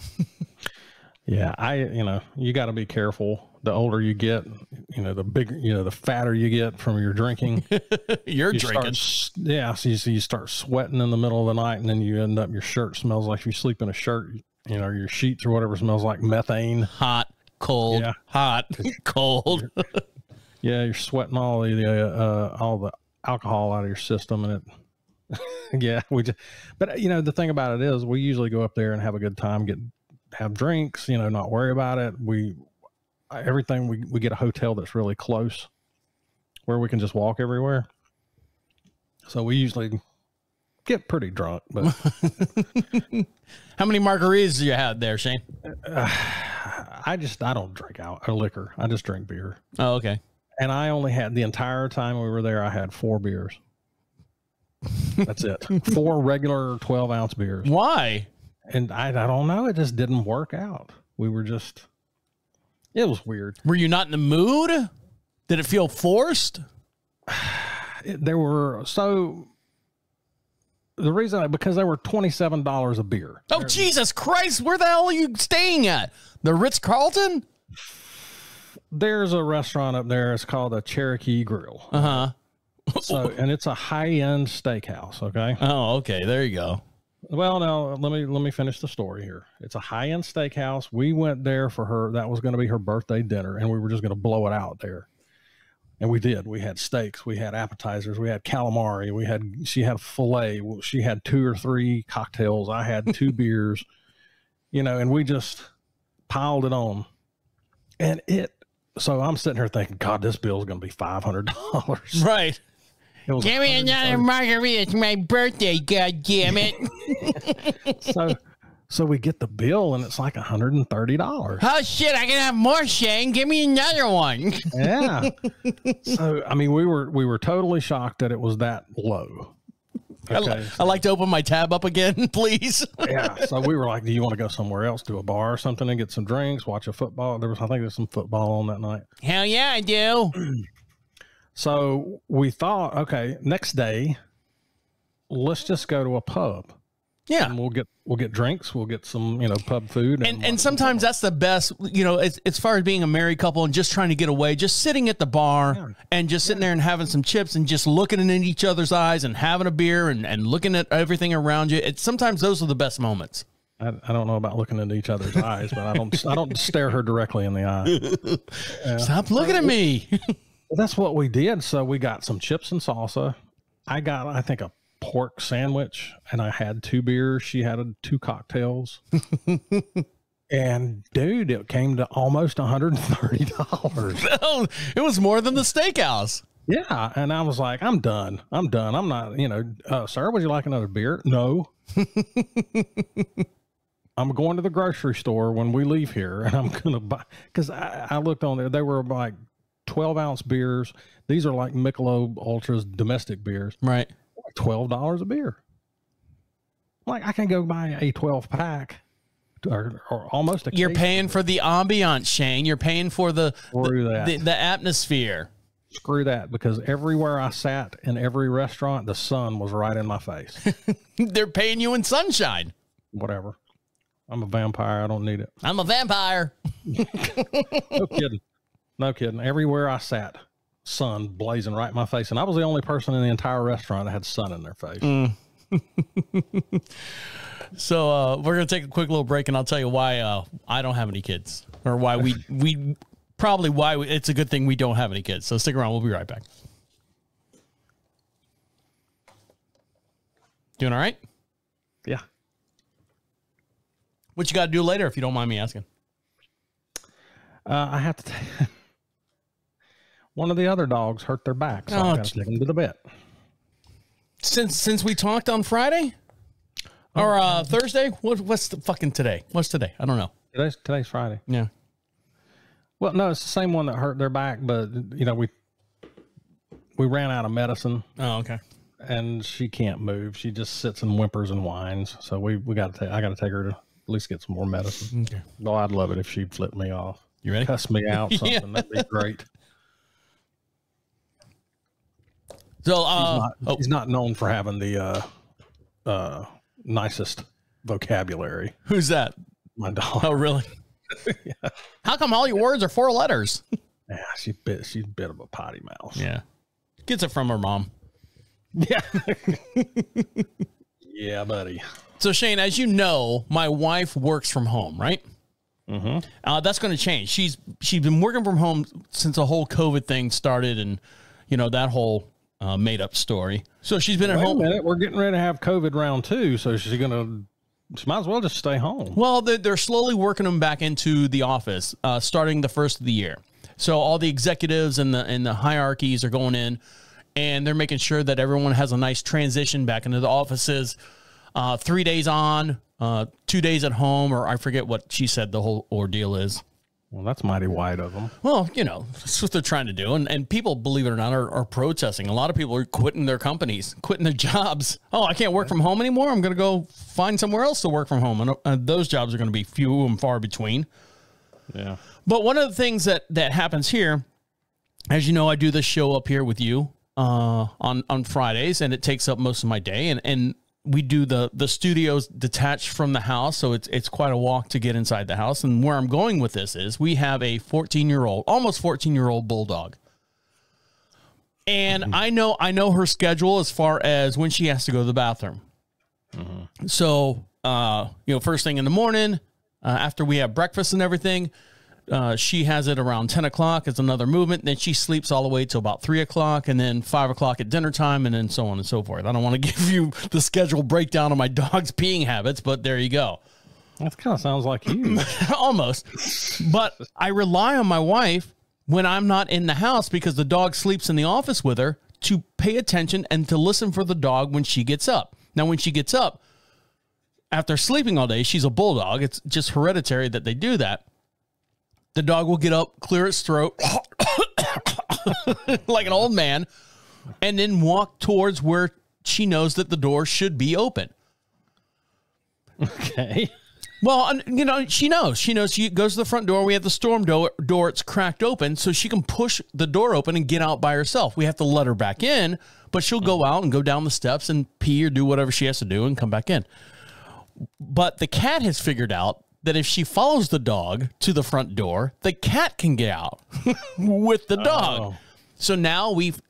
Yeah, you got to be careful. The older you get, the bigger, the fatter you get from your drinking. You're drinking. So you start sweating in the middle of the night, and then you end up, your shirt smells like you sleep in a shirt, your sheets or whatever smells like methane. Hot, cold, hot, cold. You're sweating all the alcohol out of your system, and but the thing about it is we usually go up there and have a good time, have drinks, not worry about it. We get a hotel that's really close where we can just walk everywhere. So we usually get pretty drunk, but how many margaritas do you have there, Shane? I don't drink liquor. I just drink beer. Oh, okay. And I only had, the entire time we were there, I had 4 beers. That's it. 4 regular 12-ounce beers. Why? And I don't know. It just didn't work out. It was weird. Were you not in the mood? Did it feel forced? Because they were $27 a beer. Oh, Jesus Christ. Where the hell are you staying at? The Ritz-Carlton? There's a restaurant up there. It's called the Cherokee Grill. Uh-huh. And it's a high-end steakhouse. Okay. Oh, okay. There you go. Well, now let me finish the story here. It's a high-end steakhouse. We went there for her. That was going to be her birthday dinner, and we were just going to blow it out there. And we did. We had steaks. We had appetizers. We had calamari. She had filet. She had 2 or 3 cocktails. I had 2 beers. And we just piled it on. And so I'm sitting here thinking, God, this bill's going to be $500. Right. Give me another margarita. It's my birthday, God damn it. So we get the bill, and it's like $130. Oh, shit. I can have more, Shane. Give me another one. Yeah. So, I mean, we were totally shocked that it was that low. Okay. I'd like to open my tab up again, please. Yeah. So we were like, do you want to go somewhere else, to a bar or something, and get some drinks, watch a football? I think there was some football on that night. Hell yeah, I do. So we thought, okay, next day, let's just go to a pub. Yeah. And we'll get drinks. We'll get some, pub food. And sometimes that's the best, as far as being a married couple and just trying to get away, just sitting at the bar and just sitting there and having some chips and just looking in each other's eyes and having a beer and looking at everything around you. Sometimes those are the best moments. I don't know about looking into each other's eyes, but I don't stare her directly in the eye. Stop looking at me. That's what we did. So we got some chips and salsa. I got, I think, a pork sandwich, and I had 2 beers. She had 2 cocktails. And dude, it came to almost $130. Oh, it was more than the steakhouse. Yeah. And I was like, I'm done. I'm not, sir, would you like another beer? No. I'm going to the grocery store when we leave here, and I'm going to buy, because I looked on there. They were like 12-ounce beers. These are like Michelob Ultras domestic beers. Right. $12 a beer. Like, I can go buy a 12-pack or almost a You're case. paying for the ambiance, Shane. You're paying for the atmosphere. Screw that, because everywhere I sat in every restaurant, the sun was right in my face. They're paying you in sunshine. Whatever. I'm a vampire. I don't need it. I'm a vampire. No kidding. No kidding. Everywhere I sat, sun blazing right in my face. And I was the only person in the entire restaurant that had sun in their face. So we're going to take a quick little break, and I'll tell you why I don't have any kids, or why it's a good thing we don't have any kids. So stick around. We'll be right back. Doing all right? Yeah. What you got to do later, if you don't mind me asking? I have to one of the other dogs hurt their back, so I got to take them to the vet. Since we talked on Friday or Thursday, what's the fucking today? What's today? I don't know. Today's Friday. Yeah. Well, no, it's the same one that hurt their back, but we ran out of medicine. Oh, okay. And she can't move. She just sits and whimpers and whines. So I got to take her to at least get some more medicine. Okay. Well, I'd love it if she'd flip me off. You ready? Cuss me out, something. Yeah. That'd be great. So he's not known for having the nicest vocabulary. Who's that? My dog. Oh, really? How come all your words are 4 letters? Yeah, she's a bit of a potty mouth. Yeah. Gets it from her mom. Yeah. Yeah, buddy. So Shane, as you know, my wife works from home, right? Mm-hmm. That's going to change. She's been working from home since the whole COVID thing started, and that whole made up story. So she's been at home. Wait a minute, we're getting ready to have COVID round 2, so she might as well just stay home. Well, they're slowly working them back into the office, starting the first of the year. So all the executives and the hierarchies are going in, and they're making sure that everyone has a nice transition back into the offices. 3 days on, 2 days at home, or I forget what she said the whole ordeal is. Well, that's mighty wide of them. Well, that's what they're trying to do. And people, believe it or not, are protesting. A lot of people are quitting their companies, quitting their jobs. Oh, I can't work from home anymore. I'm going to go find somewhere else to work from home. And those jobs are going to be few and far between. Yeah. But one of the things that happens here, as you know, I do this show up here with you on Fridays, and it takes up most of my day. And we do the studios detached from the house, so it's quite a walk to get inside the house. And where I'm going with this is we have a 14-year-old, almost 14-year-old bulldog. And I know her schedule as far as when she has to go to the bathroom. So, first thing in the morning, after we have breakfast and everything, she has it around 10 o'clock. It's another movement. Then she sleeps all the way till about 3 o'clock, and then 5 o'clock at dinner time, and then so on and so forth. I don't want to give you the schedule breakdown of my dog's peeing habits, but there you go. That kind of sounds like you. Almost. But I rely on my wife when I'm not in the house, because the dog sleeps in the office with her, to pay attention and to listen for the dog when she gets up. Now, when she gets up, after sleeping all day, she's a bulldog. It's just hereditary that they do that. The dog will get up, clear its throat like an old man, and then walk towards where she knows that the door should be open. Okay. Well, she knows. She goes to the front door. We have the storm door. It's cracked open, so she can push the door open and get out by herself. We have to let her back in, but she'll go out and go down the steps and pee or do whatever she has to do and come back in. But the cat has figured out that if she follows the dog to the front door, the cat can get out with the dog. Oh. So now we've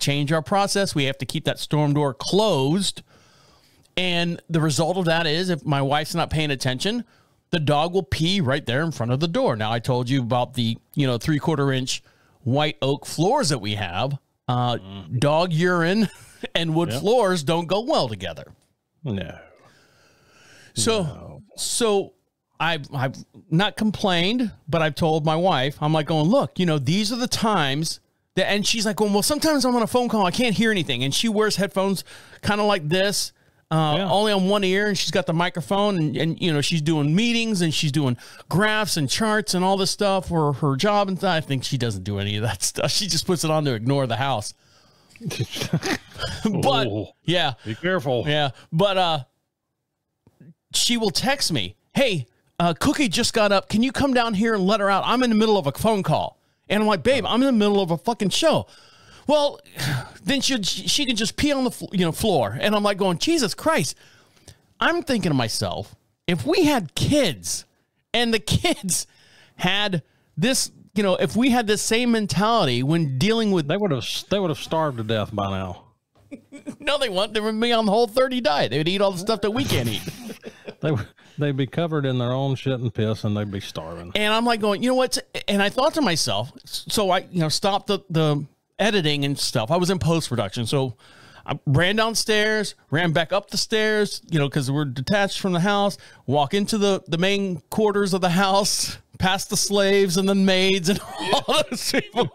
changed our process. We have to keep that storm door closed. And the result of that is, if my wife's not paying attention, the dog will pee right there in front of the door. Now, I told you about the 3/4 inch white oak floors that we have. Dog urine and wood floors don't go well together. No. So I've not complained, but I've told my wife, I'm like going, look, these are the times that, and she's like, well, sometimes I'm on a phone call, I can't hear anything. And she wears headphones kind of like this, only on one ear, and she's got the microphone, and she's doing meetings, and she's doing graphs and charts and all this stuff for her job. And I think she doesn't do any of that stuff. She just puts it on to ignore the house. But yeah, be careful. Yeah. But, she will text me, hey, Cookie just got up. Can you come down here and let her out? I'm in the middle of a phone call. And I'm like, babe, I'm in the middle of a fucking show. Well, then she can just pee on the floor. And I'm like going, Jesus Christ. I'm thinking to myself, if we had kids and the kids had this, if we had the same mentality when dealing with, they would have starved to death by now. No, they wouldn't. They would be on the whole 30 diet. They would eat all the stuff that we can't eat. They'd be covered in their own shit and piss, and they'd be starving. And I'm like going, you know what? And I thought to myself, so I, stopped the editing and stuff. I was in post-production. So I ran downstairs, ran back up the stairs, because we're detached from the house, walk into the main quarters of the house, past the slaves and the maids and all those people.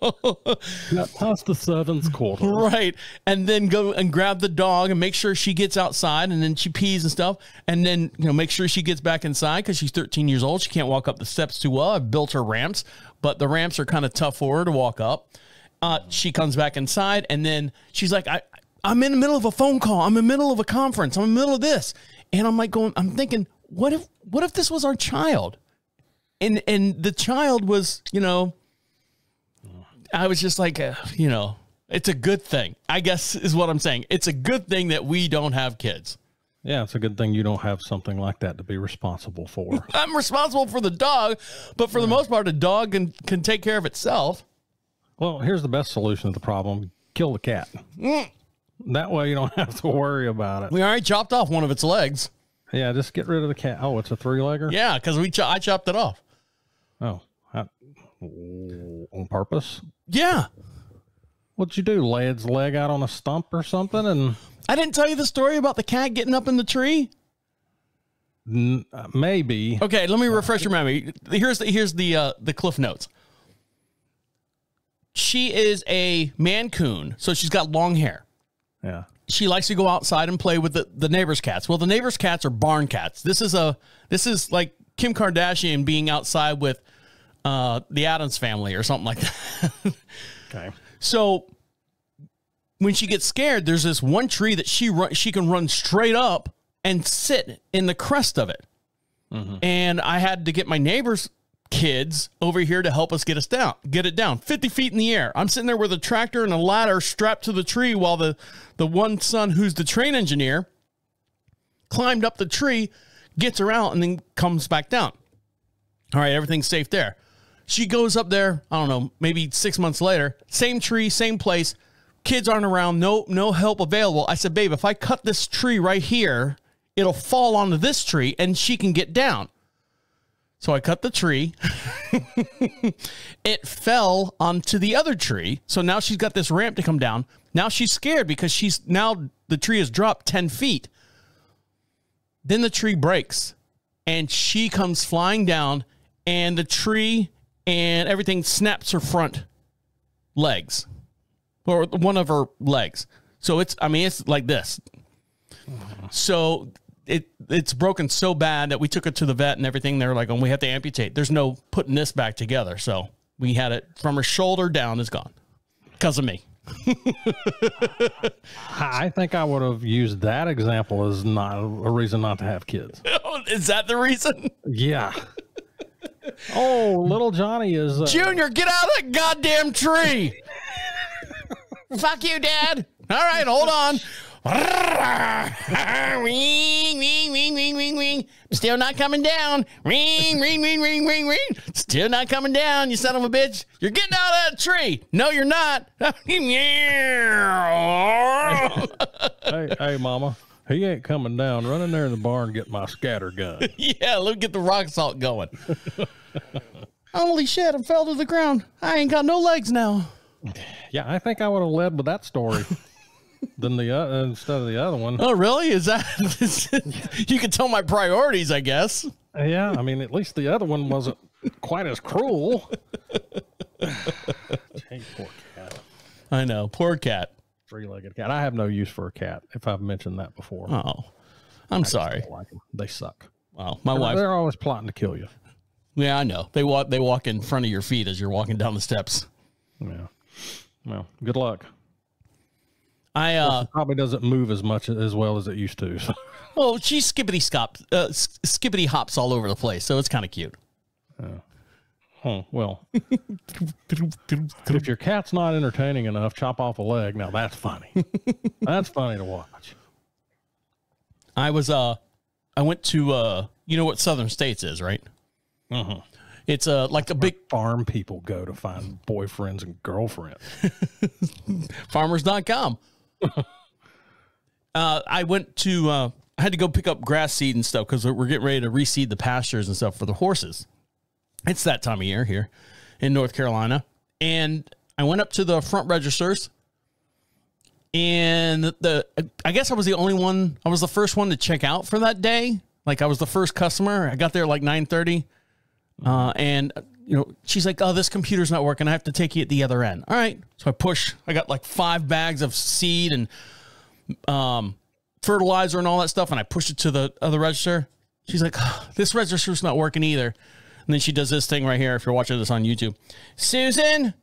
Past the servants' quarters. Right. And then go and grab the dog and make sure she gets outside, and then she pees and stuff. And then, make sure she gets back inside, because she's 13 years old. She can't walk up the steps too well. I've built her ramps, but the ramps are kind of tough for her to walk up. She comes back inside, and then she's like, I'm in the middle of a phone call. I'm in the middle of a conference. I'm in the middle of this. And I'm like I'm thinking, what if this was our child? And the child was, I was just like, it's a good thing, I guess, is what I'm saying. It's a good thing that we don't have kids. Yeah, it's a good thing you don't have something like that to be responsible for. I'm responsible for the dog, but for the most part, the dog can take care of itself. Well, here's the best solution to the problem. Kill the cat. That way you don't have to worry about it. We already chopped off one of its legs. Yeah, just get rid of the cat. Oh, it's a 3-legger? Yeah, because I chopped it off. Oh, on purpose? Yeah. What'd you do? Lay its leg out on a stump or something? And I didn't tell you the story about the cat getting up in the tree? maybe. Okay, let me refresh your memory. Here's the Cliff Notes. She is a Mancoon, so she's got long hair. Yeah. She likes to go outside and play with the neighbor's cats. Well, the neighbor's cats are barn cats. This is like Kim Kardashian being outside with the Addams family or something like that. Okay. So when she gets scared, there's this one tree that she can run straight up and sit in the crest of it. Mm-hmm. And I had to get my neighbor's kids over here to help us get it down 50 feet in the air. I'm sitting there with a tractor and a ladder strapped to the tree while the one son who's the train engineer climbed up the tree, gets her out, and then comes back down. All right, everything's safe there. She goes up there, I don't know, maybe 6 months later, same tree, same place. Kids aren't around, no help available. I said, babe, if I cut this tree right here, it'll fall onto this tree and she can get down. So I cut the tree. It fell onto the other tree. So now she's got this ramp to come down. Now she's scared because the tree has dropped 10 feet. Then the tree breaks and she comes flying down and the tree and everything snaps her front legs or one of her legs. So it's like this. So it's broken so bad that we took it to the vet and everything. They're like, oh, we have to amputate. There's no putting this back together. So we had it from her shoulder down is gone because of me. I think I would have used that example as not a reason not to have kids. Is that the reason? Yeah. Oh, little Johnny is... Junior, get out of that goddamn tree. Fuck you, Dad. All right, hold on. Ring, ring, ring, ring, ring, ring. Still not coming down. Ring, ring, ring, ring, ring, ring. Still not coming down, you son of a bitch. You're getting out of that tree. No, you're not. Hey, Mama. He ain't coming down. Run in there in the barn and get my scatter gun. Yeah, let me get the rock salt going. Holy shit, I fell to the ground. I ain't got no legs now. Yeah, I think I would have led with that story. Than instead of the other one. Oh, really? Is that you can tell my priorities, I guess. Yeah, I mean, at least the other one wasn't quite as cruel. Hey, poor cat. I know, poor cat. 3-legged cat. I have no use for a cat. If I've mentioned that before. Oh, I'm sorry. Like them. They suck. Wow, my wife. They're always plotting to kill you. Yeah, I know. They walk in front of your feet as you're walking down the steps. Yeah. Well, good luck. It probably doesn't move as much as well as it used to. So. Well, she skippity hops all over the place, so it's kind of cute. Well, if your cat's not entertaining enough, chop off a leg. Now that's funny. That's funny to watch. I went to you know what Southern States is, right? Mm-hmm. It's like a big farm people go to find boyfriends and girlfriends. Farmers.com. I went to I had to go pick up grass seed and stuff because we're getting ready to reseed the pastures and stuff for the horses. It's that time of year here in North Carolina. And I went up to the front registers and I guess I was the only one. I was the first one to check out for that day. Like I was the first customer. I got there like 9:30. And you know, she's like, oh, this computer's not working. I have to take you at the other end. All right. So I got like 5 bags of seed and fertilizer and all that stuff. And I pushed it to the other register. She's like, oh, this register's not working either. And then she does this thing right here. If you're watching this on YouTube, Susan,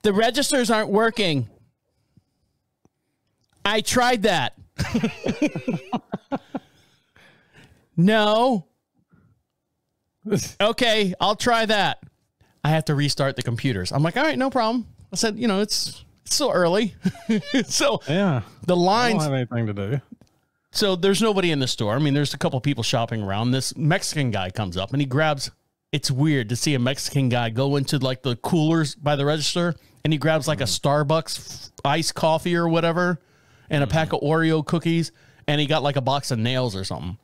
the registers aren't working. I tried that. No. Okay, I'll try that. I have to restart the computers. I'm like, all right, no problem. I said, you know, it's It's still early. So Yeah. the I lines. don't have anything to do. So there's nobody in the store. I mean, there's a couple people shopping around. This Mexican guy comes up and he grabs. It's weird to see a Mexican guy go into like the coolers by the register and he grabs like a Starbucks iced coffee or whatever and a pack of Oreo cookies and he got like a box of nails or something.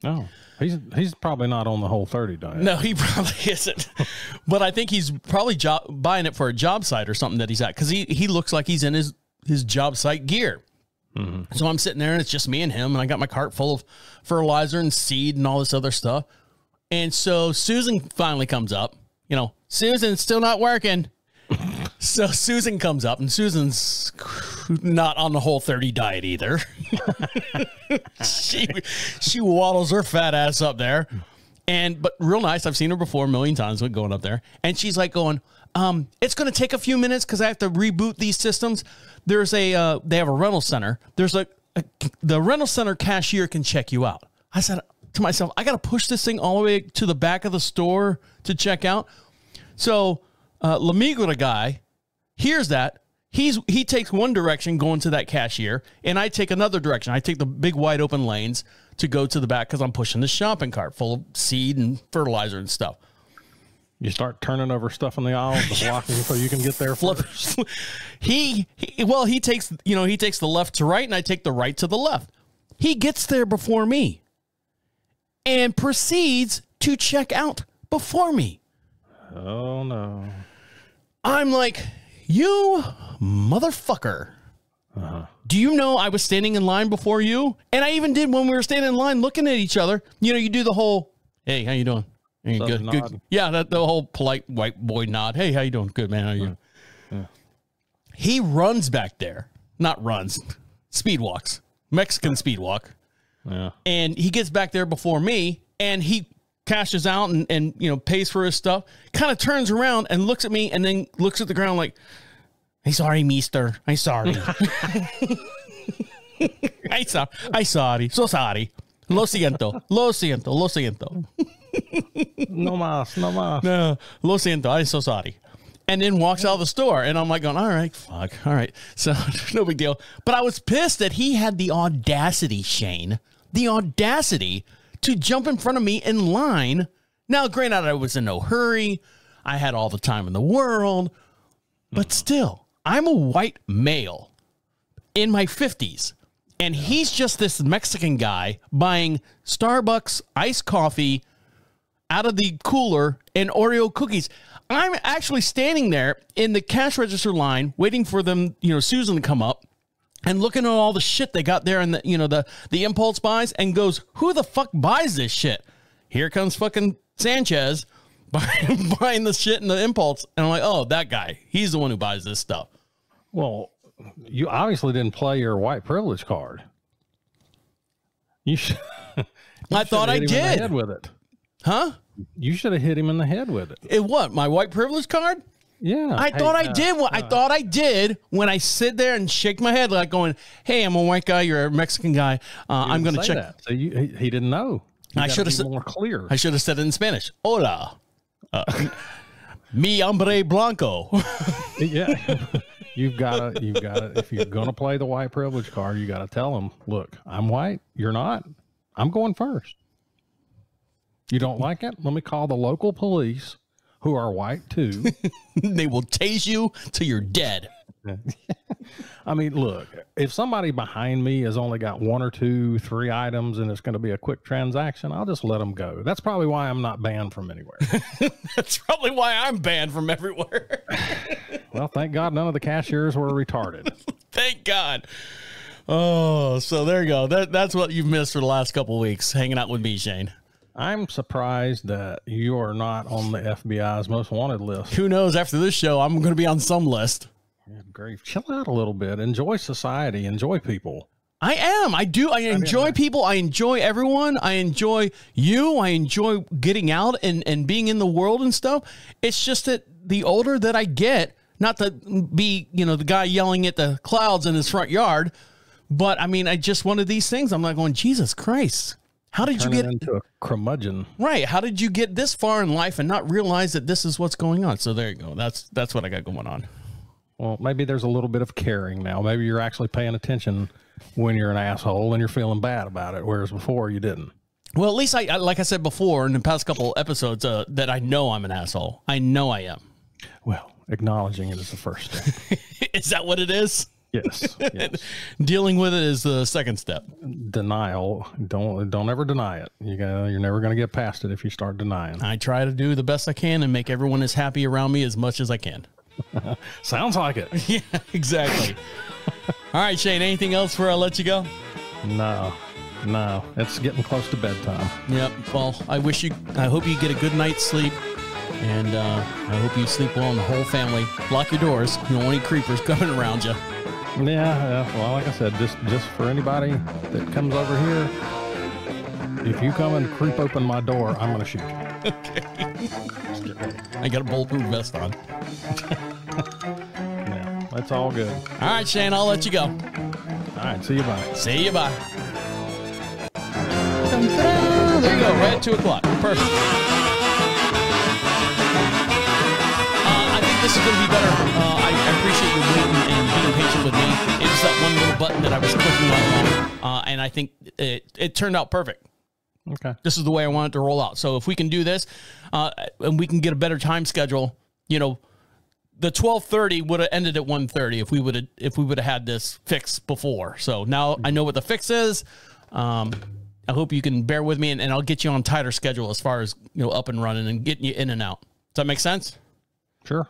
Oh, he's probably not on the whole 30 diet. No, he probably isn't. But I think he's probably buying it for a job site or something that he's at because he looks like he's in his job site gear. So I'm sitting there and it's just me and him and I got my cart full of fertilizer and seed and all this other stuff. And so Susan finally comes up. You know, Susan's still not working. So Susan comes up and Susan's not on the whole 30 diet either. she waddles her fat ass up there. But real nice. I've seen her before a million times going up there. And she's like going, it's going to take a few minutes because I have to reboot these systems. There's they have a rental center. There's the rental center cashier can check you out. I said to myself, I got to push this thing all the way to the back of the store to check out. So Lamigra guy hears that. He takes one direction going to that cashier, and I take another direction. I take the big wide open lanes to go to the back because I'm pushing the shopping cart full of seed and fertilizer and stuff. You start turning over stuff in the aisles to block you so you can get there first. He takes the left to right, and I take the right to the left. He gets there before me and proceeds to check out before me. Oh, no. I'm like, you motherfucker. Do you know I was standing in line before you? And I even did when we were standing in line looking at each other. You know, you do the whole, hey, how you doing? Hey, good, nod. good. Yeah, the whole polite white boy nod. Hey, how you doing? Good, man. How you? Yeah. He runs back there. Not runs. Speed walks. Mexican speed walk. Yeah. And he gets back there before me, and he cashes out and you know, pays for his stuff, kind of turns around and looks at me and then looks at the ground like, I'm sorry, mister. I'm sorry. I'm sorry. So sorry. Lo siento. Lo siento. Lo siento. No mas. No, lo siento. I'm so sorry. And then walks out of the store. And I'm like going, all right, fuck. All right. So no big deal. But I was pissed that he had the audacity, Shane, the audacity to jump in front of me in line. Now, granted, I was in no hurry. I had all the time in the world. But still, I'm a white male in my 50s. And he's just this Mexican guy buying Starbucks iced coffee out of the cooler and Oreo cookies. I'm actually standing there in the cash register line waiting for them, you know, Susan to come up and looking at all the shit they got there and the, you know, the impulse buys and goes, who the fuck buys this shit? Here comes fucking Sanchez buying the shit in the impulse. And I'm like, oh, that guy, he's the one who buys this stuff. Well, you obviously didn't play your white privilege card. I thought I did. Head with it. Huh? You should have hit him in the head with it. It what? My white privilege card? Yeah. I thought I did. I thought I did when I sit there and shake my head like going, hey, I'm a white guy. You're a Mexican guy. I'm going to check. That. So he didn't know. I should have said more clear. I should have said it in Spanish. Hola. Mi hombre blanco. Yeah. You've got to, if you're going to play the white privilege card, you got to tell them, look, I'm white. You're not. I'm going first. You don't like it? Let me call the local police, who are white too. They will tase you till you're dead. I mean, look, if somebody behind me has only got 1 or 2, 3 items and it's going to be a quick transaction, I'll just let them go. That's probably why I'm not banned from anywhere. That's probably why I'm banned from everywhere. Well, thank God none of the cashiers were retarded. Thank God. Oh, so there you go. That's what you've missed for the last couple of weeks, hanging out with me, Shane. I'm surprised that you are not on the FBI's most wanted list. Who knows? After this show, I'm going to be on some list. Good grief. Chill out a little bit. Enjoy society. Enjoy people. I am. I do. I enjoy people. I enjoy everyone. I enjoy you. I enjoy getting out and being in the world and stuff. It's just that the older that I get, not to be, you know, the guy yelling at the clouds in his front yard, but I mean, I just one of these things. I'm like going, Jesus Christ. How did you get into a curmudgeon? Right. How did you get this far in life and not realize that this is what's going on? So there you go. That's what I got going on. Well, maybe there's a little bit of caring now. Maybe you're actually paying attention when you're an asshole and you're feeling bad about it, whereas before you didn't. Well, at least I like I said before in the past couple episodes, that I know I'm an asshole. I know I am. Well, acknowledging it is the first step. Is that what it is? Yes. Yes. Dealing with it is the second step. Denial. Don't ever deny it. You're never going to get past it if you start denying. I try to do the best I can and make everyone as happy around me as much as I can. Sounds like it. Yeah, exactly. All right, Shane, anything else before I let you go? No, it's getting close to bedtime. Yep. Well, I hope you get a good night's sleep, and I hope you sleep well and the whole family. Lock your doors. You don't want any creepers coming around you. Yeah. Well, like I said, just for anybody that comes over here, if you come and creep open my door, I'm going to shoot you. Okay. I got a bulletproof vest on. Yeah, that's all good. All right, Shane, I'll let you go. All right, see you bye. See you bye. There you go, right at 2 o'clock. Perfect. I think this is going to be better. I appreciate you waiting and being patient with me. It was that one little button that I was clicking on, and I think it turned out perfect. Okay. This is the way I want it to roll out. So if we can do this, and we can get a better time schedule, the 12:30 would have ended at 1:30 if we would have had this fixed before. So now I know what the fix is. I hope you can bear with me, and I'll get you on tighter schedule as far as up and running and getting you in and out. Does that make sense? Sure.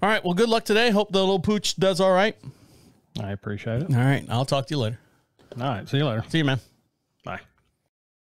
All right. Well, good luck today. Hope the little pooch does all right. I appreciate it. All right. I'll talk to you later. All right. See you later. See you, man.